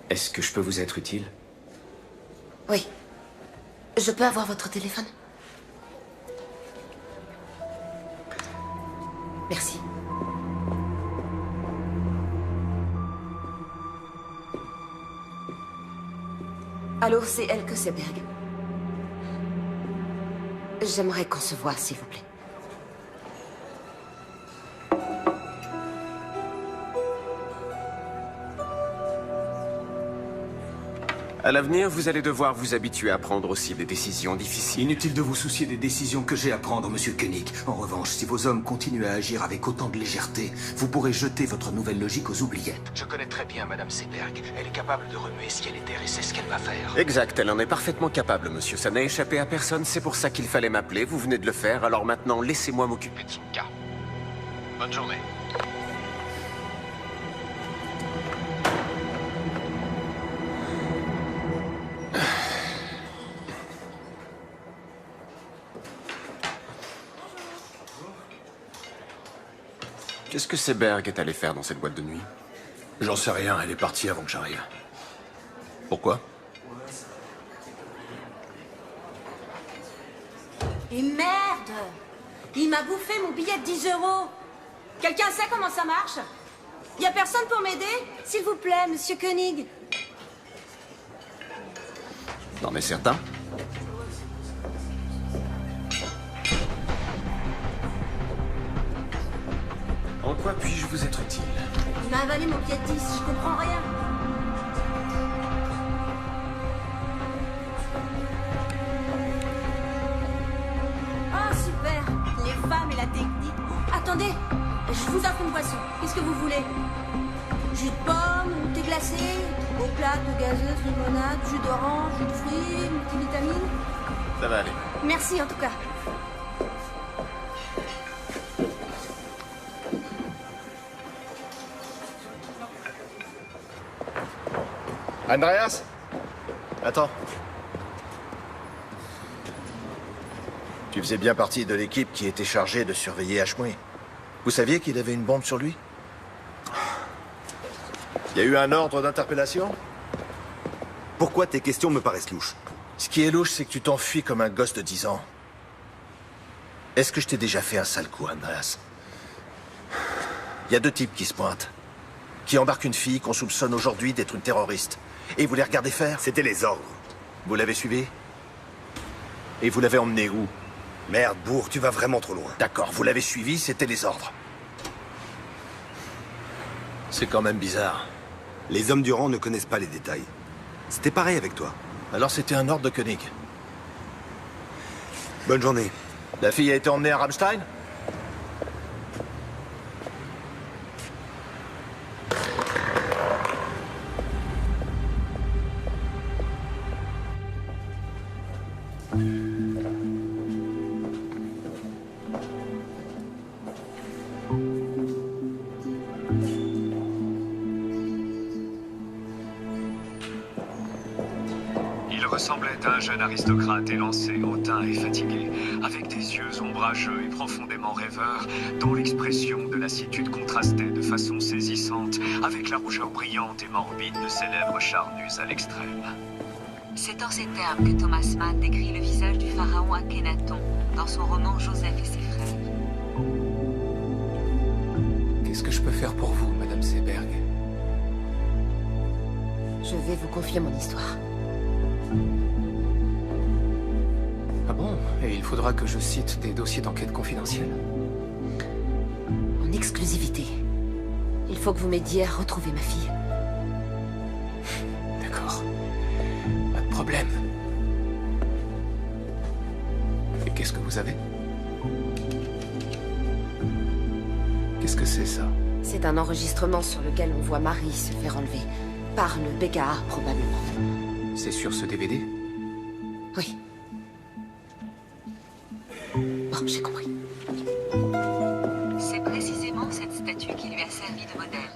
Est-ce que je peux vous être utile? Oui. Je peux avoir votre téléphone? Merci. Allô, c'est Elke Seberg. J'aimerais qu'on se voie, s'il vous plaît. À l'avenir, vous allez devoir vous habituer à prendre aussi des décisions difficiles. Inutile de vous soucier des décisions que j'ai à prendre, Monsieur Koenig. En revanche, si vos hommes continuent à agir avec autant de légèreté, vous pourrez jeter votre nouvelle logique aux oubliettes. Je connais très bien Madame Seberg. Elle est capable de remuer ciel et terre et c'est ce qu'elle va faire. Exact, elle en est parfaitement capable, monsieur. Ça n'a échappé à personne, c'est pour ça qu'il fallait m'appeler. Vous venez de le faire, alors maintenant, laissez-moi m'occuper de son cas. Bonne journée. Qu'est-ce que Seberg est allé faire dans cette boîte de nuit? J'en sais rien, elle est partie avant que j'arrive. Pourquoi? Et merde! Il m'a bouffé mon billet de 10 €. Quelqu'un sait comment ça marche? Y a personne pour m'aider? S'il vous plaît, Monsieur Koenig. Non mais certain. En quoi puis-je vous être utile? Il m'a avalé mon billet de 10, je comprends rien. Oh, super! Les femmes et la technique. Attendez, je vous offre une boisson. Qu'est-ce que vous voulez? Jus de pomme, ou thé glacé, eau plate, eau gazeuse, limonade, jus d'orange, jus de fruits, multivitamines. Ça va aller. Merci en tout cas. Andreas? Attends. Tu faisais bien partie de l'équipe qui était chargée de surveiller Ashmui. Vous saviez qu'il avait une bombe sur lui? Il y a eu un ordre d'interpellation? Pourquoi tes questions me paraissent louches? Ce qui est louche, c'est que tu t'enfuis comme un gosse de 10 ans. Est-ce que je t'ai déjà fait un sale coup, Andreas? Il y a 2 types qui se pointent. Qui embarquent une fille qu'on soupçonne aujourd'hui d'être une terroriste. Et vous les regardez faire? C'était les ordres. Vous l'avez suivi? Et vous l'avez emmené où? Merde, bourre, tu vas vraiment trop loin. D'accord, vous l'avez suivi, c'était les ordres. C'est quand même bizarre. Les hommes du rang ne connaissent pas les détails. C'était pareil avec toi. Alors c'était un ordre de Koenig. Bonne journée. La fille a été emmenée à Rammstein? ressemblait à un jeune aristocrate élancé, hautain et fatigué, avec des yeux ombrageux et profondément rêveurs, dont l'expression de lassitude contrastait de façon saisissante avec la rougeur brillante et morbide de ses lèvres charnues à l'extrême. C'est en ces termes que Thomas Mann décrit le visage du pharaon Akhenaton dans son roman Joseph et ses frères. Qu'est-ce que je peux faire pour vous, Madame Seberg? Je vais vous confier mon histoire. Ah bon? Et il faudra que je cite des dossiers d'enquête confidentiels? En exclusivité. Il faut que vous m'aidiez à retrouver ma fille. D'accord. Pas de problème. Et qu'est-ce que vous avez? Qu'est-ce que c'est, ça? C'est un enregistrement sur lequel on voit Marie se faire enlever. Par le BKA, probablement. C'est sur ce DVD? Oui. Bon, j'ai compris. C'est précisément cette statue qui lui a servi de modèle.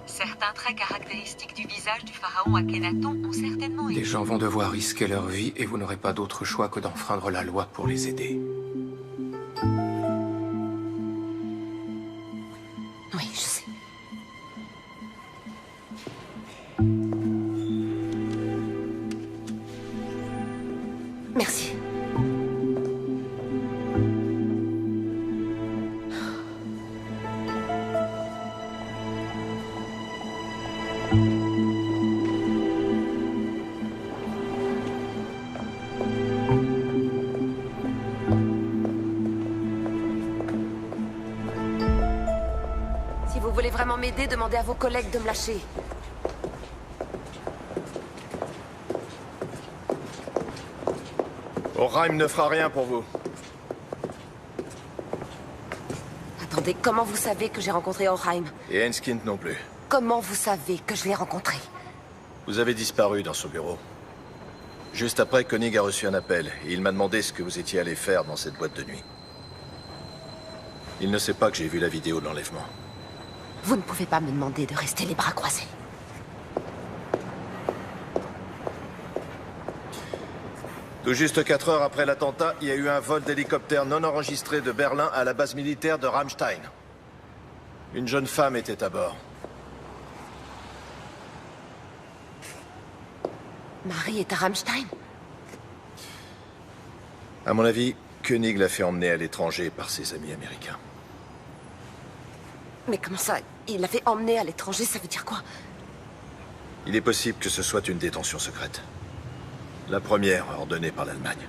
Certains traits caractéristiques du visage du pharaon Akhenaton ont certainement été... Des gens vont devoir risquer leur vie et vous n'aurez pas d'autre choix que d'enfreindre la loi pour les aider. Oui, je sais. Merci. Si vous voulez vraiment m'aider, demandez à vos collègues de me lâcher. O'Heim ne fera rien pour vous. Attendez, comment vous savez que j'ai rencontré O'Heim? Et Enskind non plus. Comment vous savez que je l'ai rencontré? Vous avez disparu dans son bureau. Juste après, Koenig a reçu un appel et il m'a demandé ce que vous étiez allé faire dans cette boîte de nuit. Il ne sait pas que j'ai vu la vidéo de l'enlèvement. Vous ne pouvez pas me demander de rester les bras croisés. Tout juste 4 heures après l'attentat, il y a eu un vol d'hélicoptère non enregistré de Berlin à la base militaire de Ramstein. Une jeune femme était à bord. Marie est à Ramstein? À mon avis, Koenig l'a fait emmener à l'étranger par ses amis américains. Mais comment ça? Il l'a fait emmener à l'étranger, ça veut dire quoi? Il est possible que ce soit une détention secrète. La première ordonnée par l'Allemagne.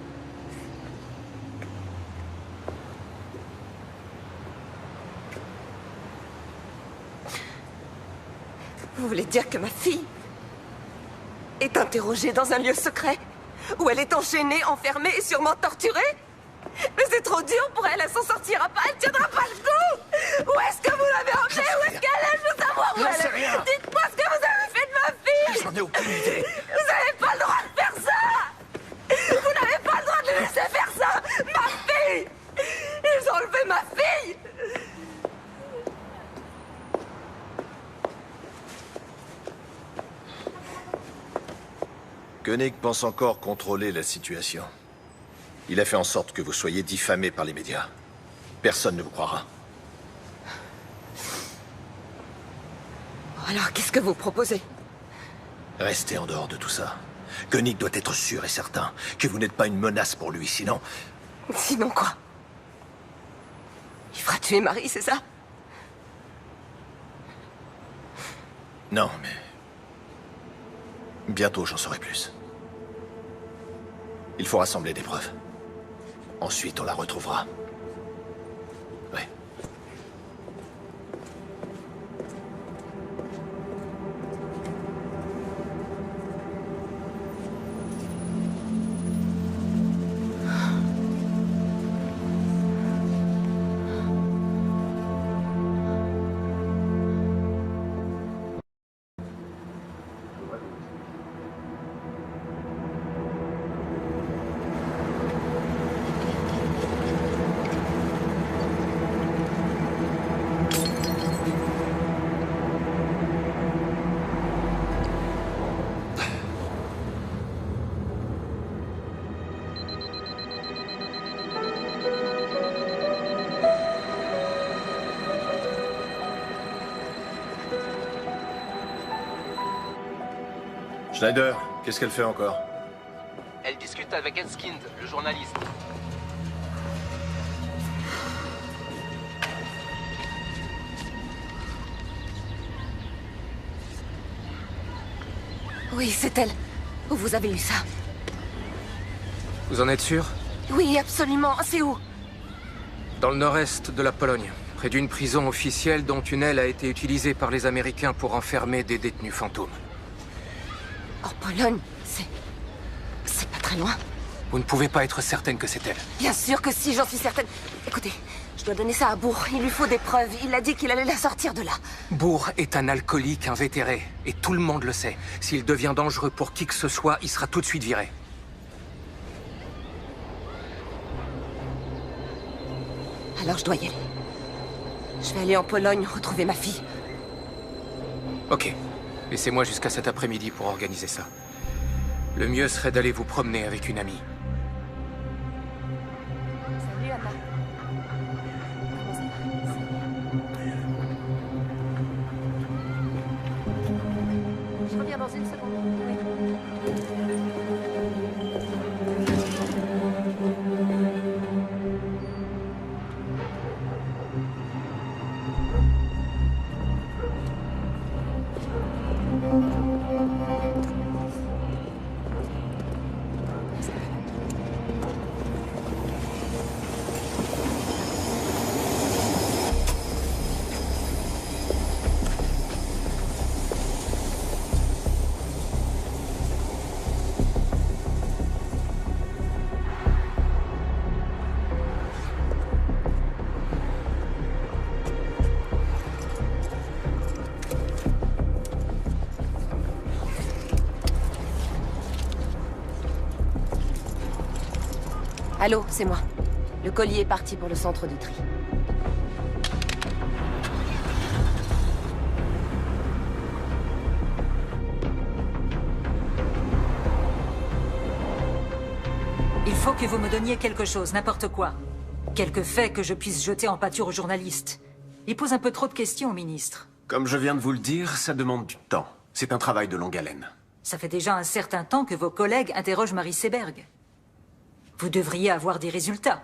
Vous voulez dire que ma fille est interrogée dans un lieu secret? Où elle est enchaînée, enfermée et sûrement torturée? Mais c'est trop dur pour elle, elle s'en sortira pas, elle tiendra pas le coup! Où est-ce que vous l'avez emmenée? Où est-ce qu'elle est? Je veux savoir où elle est! Dites-moi ce que vous avez fait de ma fille! J'en ai aucune idée! Vous n'avez pas le droit de faire ça! Vous n'avez pas le droit de les laisser faire ça! Ma fille! Ils ont enlevé ma fille! Koenig pense encore contrôler la situation. Il a fait en sorte que vous soyez diffamé par les médias. Personne ne vous croira. Alors, qu'est-ce que vous proposez? Restez en dehors de tout ça. Koenig doit être sûr et certain que vous n'êtes pas une menace pour lui, sinon... Sinon quoi? Il fera tuer Marie, c'est ça? Non, mais... Bientôt, j'en saurai plus. Il faut rassembler des preuves. Ensuite, on la retrouvera. Ouais. Schneider, qu'est-ce qu'elle fait encore? Elle discute avec Enskind, le journaliste. Oui, c'est elle. Où vous avez eu ça? Vous en êtes sûr? Oui, absolument. C'est où? Dans le nord-est de la Pologne, près d'une prison officielle dont une aile a été utilisée par les Américains pour enfermer des détenus fantômes. En Pologne? C'est pas très loin. Vous ne pouvez pas être certaine que c'est elle. Bien sûr que si, j'en suis certaine. Écoutez, je dois donner ça à Bourg. Il lui faut des preuves. Il a dit qu'il allait la sortir de là. Bourg est un alcoolique invétéré, et tout le monde le sait. S'il devient dangereux pour qui que ce soit, il sera tout de suite viré. Alors je dois y aller. Je vais aller en Pologne retrouver ma fille. Ok. Laissez-moi jusqu'à cet après-midi pour organiser ça. Le mieux serait d'aller vous promener avec une amie. Salut, Anna. Je reviens dans une seconde. Allô, c'est moi. Le colis est parti pour le centre de tri. Il faut que vous me donniez quelque chose, n'importe quoi. Quelques faits que je puisse jeter en pâture aux journalistes. Il pose un peu trop de questions au ministre. Comme je viens de vous le dire, ça demande du temps. C'est un travail de longue haleine. Ça fait déjà un certain temps que vos collègues interrogent Marie Seberg. Vous devriez avoir des résultats.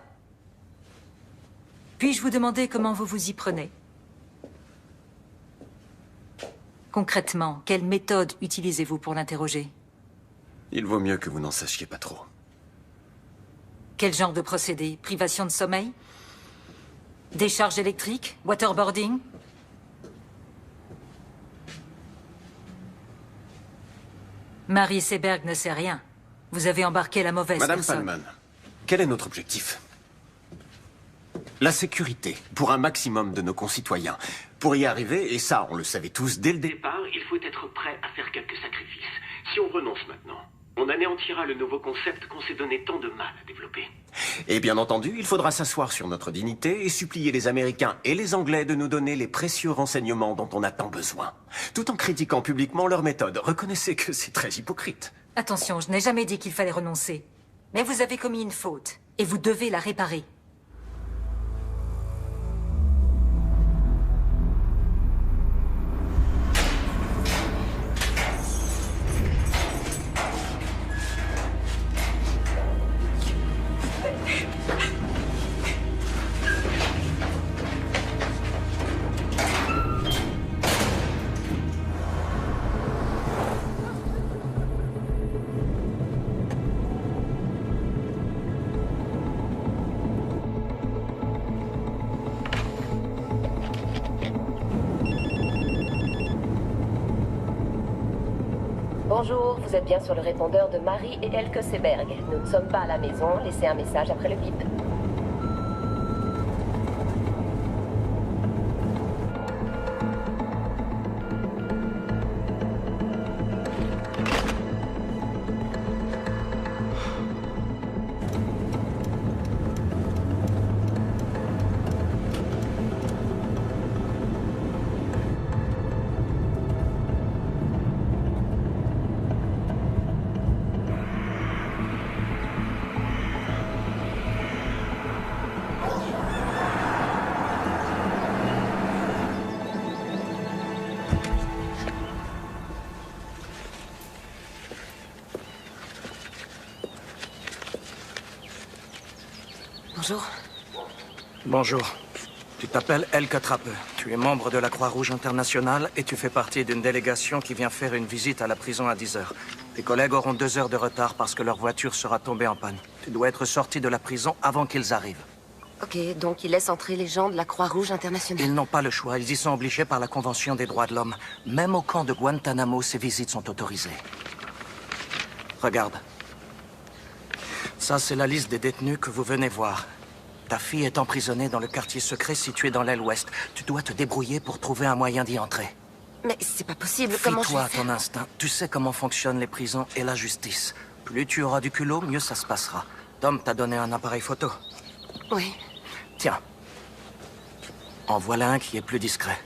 Puis-je vous demander comment vous vous y prenez? Concrètement, quelle méthode utilisez-vous pour l'interroger? Il vaut mieux que vous n'en sachiez pas trop. Quel genre de procédé? Privation de sommeil? Décharge électrique? Waterboarding? Marie Seberg ne sait rien. Vous avez embarqué la mauvaise Madame personne. Palman, quel est notre objectif? La sécurité, pour un maximum de nos concitoyens. Pour y arriver, et ça, on le savait tous dès le départ, Il faut être prêt à faire quelques sacrifices. Si on renonce maintenant, on anéantira le nouveau concept qu'on s'est donné tant de mal à développer. Et bien entendu, il faudra s'asseoir sur notre dignité et supplier les Américains et les Anglais de nous donner les précieux renseignements dont on a tant besoin. Tout en critiquant publiquement leur méthode. Reconnaissez que c'est très hypocrite. Attention, je n'ai jamais dit qu'il fallait renoncer. Mais vous avez commis une faute, et vous devez la réparer. Bonjour, vous êtes bien sur le répondeur de Marie et Elke Seberg. Nous ne sommes pas à la maison, laissez un message après le bip. Bonjour. Bonjour. Tu t'appelles Elke Trappe. Tu es membre de la Croix-Rouge internationale et tu fais partie d'une délégation qui vient faire une visite à la prison à 10 heures. Tes collègues auront 2 heures de retard parce que leur voiture sera tombée en panne. Tu dois être sorti de la prison avant qu'ils arrivent. Ok, donc ils laissent entrer les gens de la Croix-Rouge internationale. Ils n'ont pas le choix. Ils y sont obligés par la Convention des droits de l'homme. Même au camp de Guantanamo, ces visites sont autorisées. Regarde. Ça, c'est la liste des détenus que vous venez voir. Ta fille est emprisonnée dans le quartier secret situé dans l'aile ouest. Tu dois te débrouiller pour trouver un moyen d'y entrer. Mais c'est pas possible, comment je Fie-toi vais à faire? ton instinct. Tu sais comment fonctionnent les prisons et la justice. Plus tu auras du culot, mieux ça se passera. Tom t'a donné un appareil photo. Oui. Tiens. En voilà un qui est plus discret.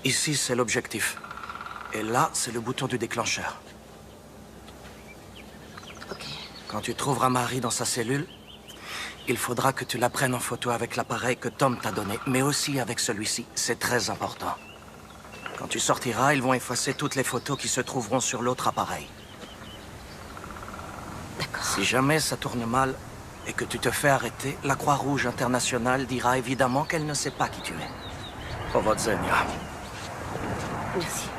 Ici, c'est l'objectif. Et là, c'est le bouton du déclencheur. Ok. Quand tu trouveras Marie dans sa cellule, il faudra que tu la prennes en photo avec l'appareil que Tom t'a donné, mais aussi avec celui-ci. C'est très important. Quand tu sortiras, ils vont effacer toutes les photos qui se trouveront sur l'autre appareil. D'accord. Si jamais ça tourne mal et que tu te fais arrêter, la Croix-Rouge internationale dira évidemment qu'elle ne sait pas qui tu es. Powodzenia. Merci.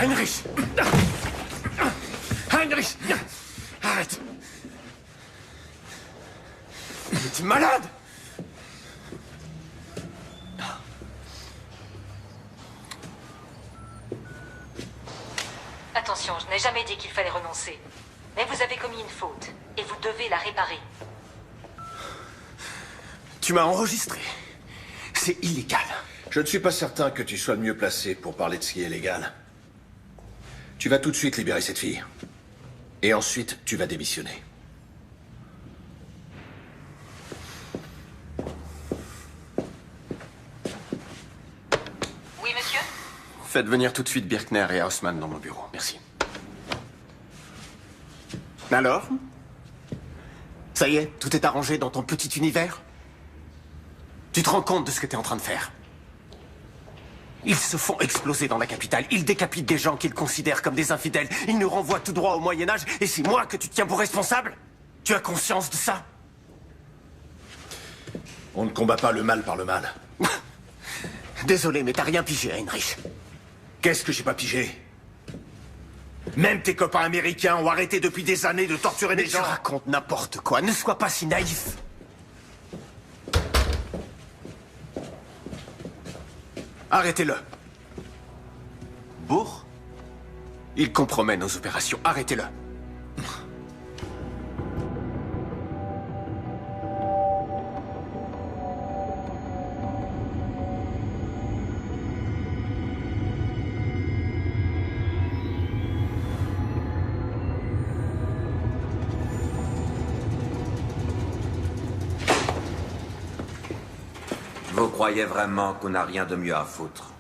Heinrich! Heinrich! Arrête! Mais t'es malade! Attention, je n'ai jamais dit qu'il fallait renoncer. Mais vous avez commis une faute, et vous devez la réparer. Tu m'as enregistré. C'est illégal. Je ne suis pas certain que tu sois le mieux placé pour parler de ce qui est légal. Tu vas tout de suite libérer cette fille. Et ensuite, tu vas démissionner. Oui, monsieur? Faites venir tout de suite Birkner et Haussmann dans mon bureau. Merci. Alors? Ça y est, tout est arrangé dans ton petit univers? Tu te rends compte de ce que t'es en train de faire? Ils se font exploser dans la capitale. Ils décapitent des gens qu'ils considèrent comme des infidèles. Ils nous renvoient tout droit au Moyen-Âge. Et c'est moi que tu tiens pour responsable? Tu as conscience de ça? On ne combat pas le mal par le mal. Désolé, mais t'as rien pigé, Heinrich. Qu'est-ce que j'ai pas pigé? Même tes copains américains ont arrêté depuis des années de torturer des gens. Tu racontes n'importe quoi. Ne sois pas si naïf. Arrêtez-le. Bourg? Il compromet nos opérations. Arrêtez-le. Vous croyez vraiment qu'on n'a rien de mieux à foutre?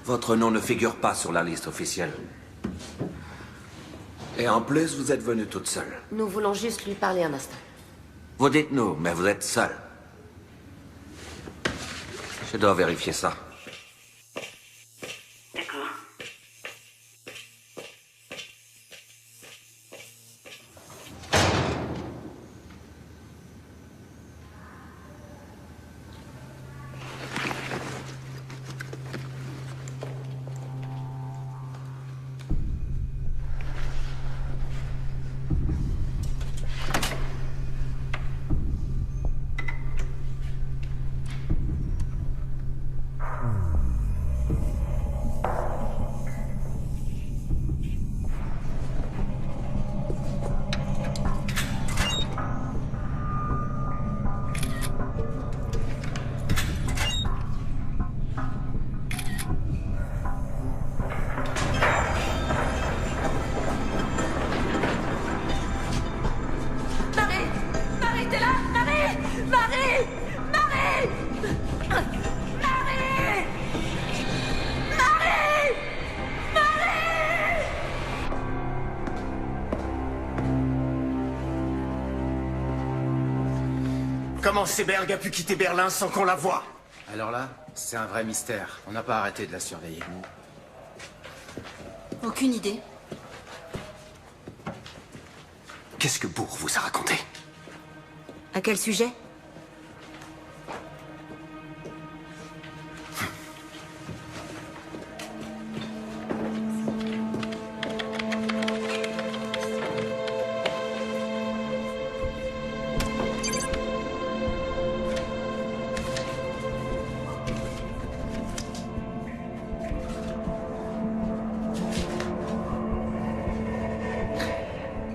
Votre nom ne figure pas sur la liste officielle. Et en plus, vous êtes venue toute seule. Nous voulons juste lui parler un instant. Vous dites nous, mais vous êtes seule. Je dois vérifier ça. D'accord. Comment Seberg a pu quitter Berlin sans qu'on la voie? Alors là, c'est un vrai mystère. On n'a pas arrêté de la surveiller. Aucune idée. Qu'est-ce que Bourg vous a raconté? À quel sujet?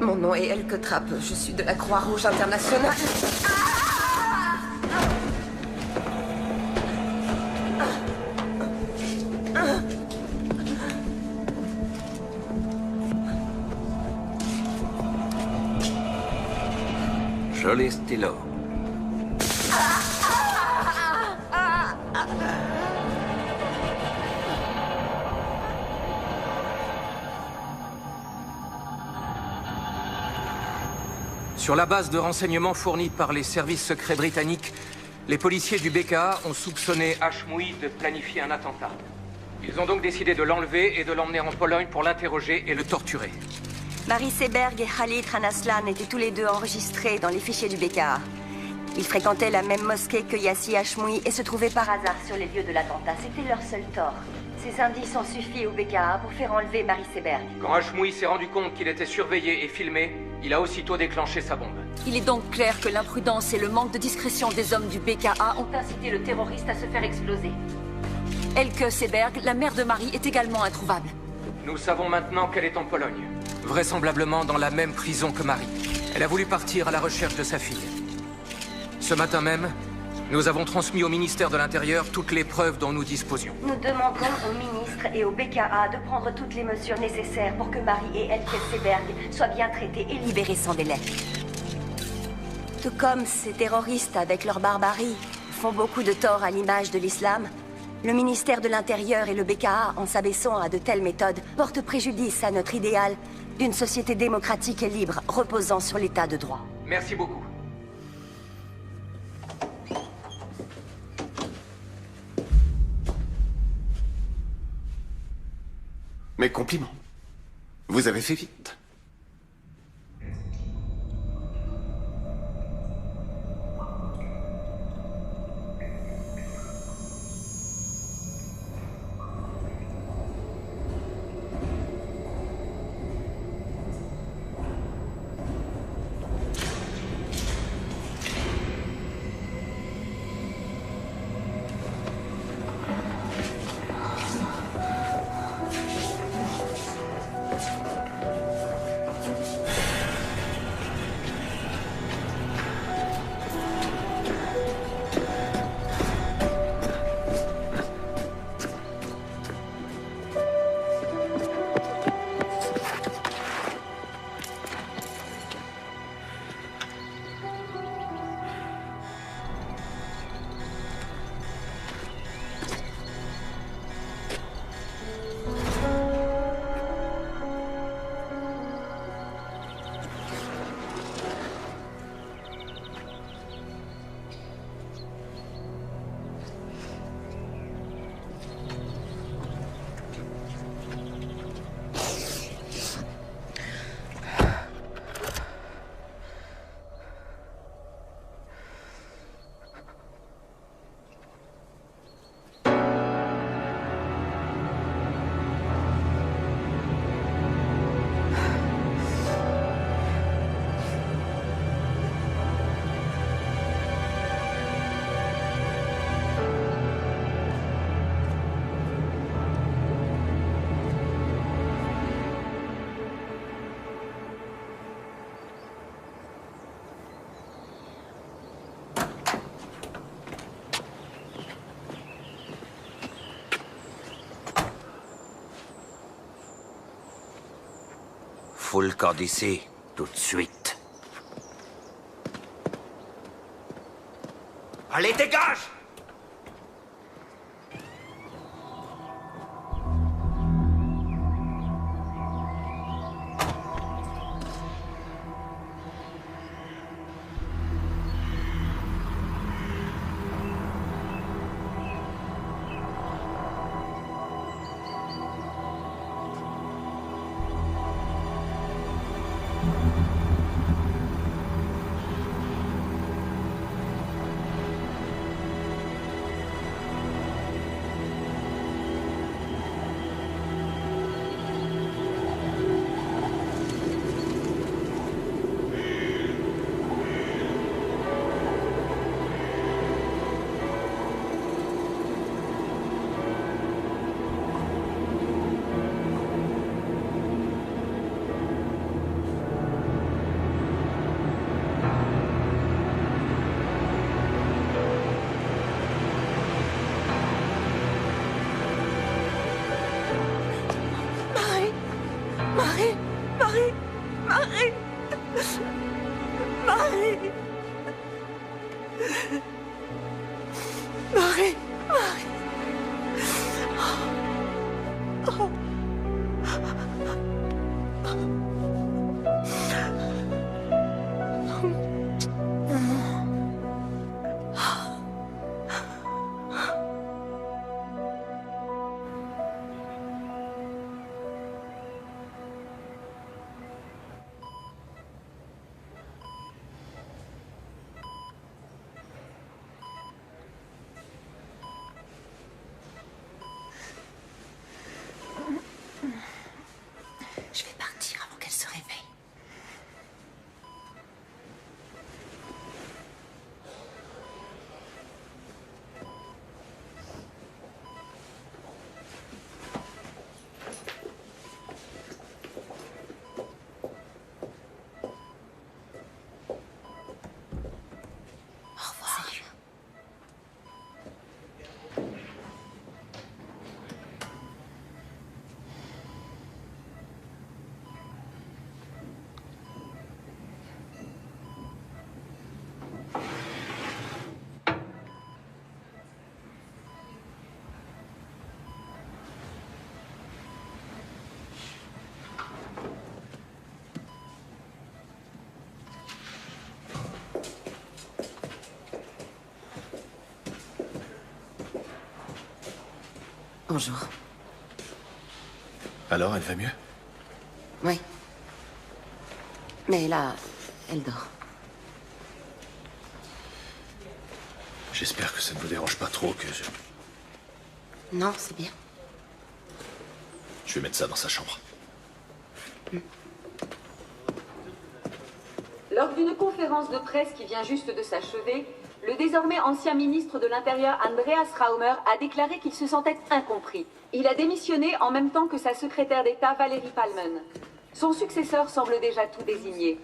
Mon nom est Elke Trapp. Je suis de la Croix-Rouge internationale. Joli stylo. Sur la base de renseignements fournis par les services secrets britanniques, les policiers du BKA ont soupçonné Hashmoui de planifier un attentat. Ils ont donc décidé de l'enlever et de l'emmener en Pologne pour l'interroger et le torturer. Marie Seberg et Khalid Khanaslan étaient tous les deux enregistrés dans les fichiers du BKA. Ils fréquentaient la même mosquée que Yassi Hashmoui et se trouvaient par hasard sur les lieux de l'attentat. C'était leur seul tort. Ces indices ont suffi au BKA pour faire enlever Marie Seberg. Quand Hashmoui s'est rendu compte qu'il était surveillé et filmé, il a aussitôt déclenché sa bombe. Il est donc clair que l'imprudence et le manque de discrétion des hommes du BKA ont incité le terroriste à se faire exploser. Elke Seberg, la mère de Marie, est également introuvable. Nous savons maintenant qu'elle est en Pologne. Vraisemblablement dans la même prison que Marie. Elle a voulu partir à la recherche de sa fille. Ce matin même, nous avons transmis au ministère de l'Intérieur toutes les preuves dont nous disposions. Nous demandons au ministre et au BKA de prendre toutes les mesures nécessaires pour que Marie et Elke Seberg soient bien traitées et libérées sans délai. Tout comme ces terroristes, avec leur barbarie, font beaucoup de tort à l'image de l'islam, le ministère de l'Intérieur et le BKA, en s'abaissant à de telles méthodes, portent préjudice à notre idéal d'une société démocratique et libre, reposant sur l'état de droit. Merci beaucoup. Mes compliments. Vous avez fait vite. fout le camp d'ici, tout de suite. Allez, dégage! Je vais partir avant qu'elle se réveille. Au revoir. Salut. Bonjour. Alors, elle va mieux? Oui. Mais là, elle dort. J'espère que ça ne vous dérange pas trop que je... Non, c'est bien. Je vais mettre ça dans sa chambre. Lors d'une conférence de presse qui vient juste de s'achever, le désormais ancien ministre de l'Intérieur Andreas Raumer a déclaré qu'il se sentait incompris. Il a démissionné en même temps que sa secrétaire d'État Valérie Palmen. Son successeur semble déjà tout désigné.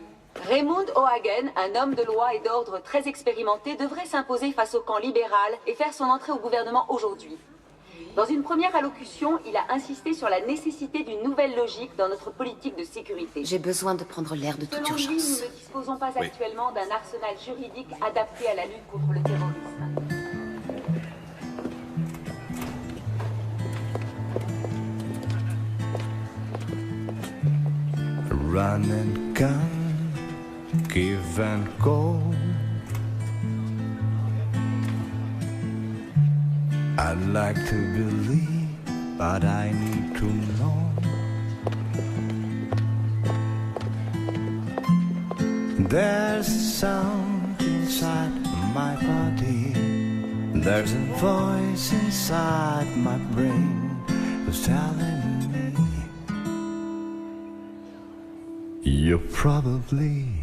Raymond O'Hagan, un homme de loi et d'ordre très expérimenté, devrait s'imposer face au camp libéral et faire son entrée au gouvernement aujourd'hui. Dans une première allocution, il a insisté sur la nécessité d'une nouvelle logique dans notre politique de sécurité. J'ai besoin de prendre l'air de toute Selon lui, urgence. nous ne disposons pas actuellement d'un arsenal juridique adapté à la lutte contre le terrorisme. Run and gun, give and go. I'd like to believe, but I need to know. There's a sound inside my body. There's a voice inside my brain who's telling me you're probably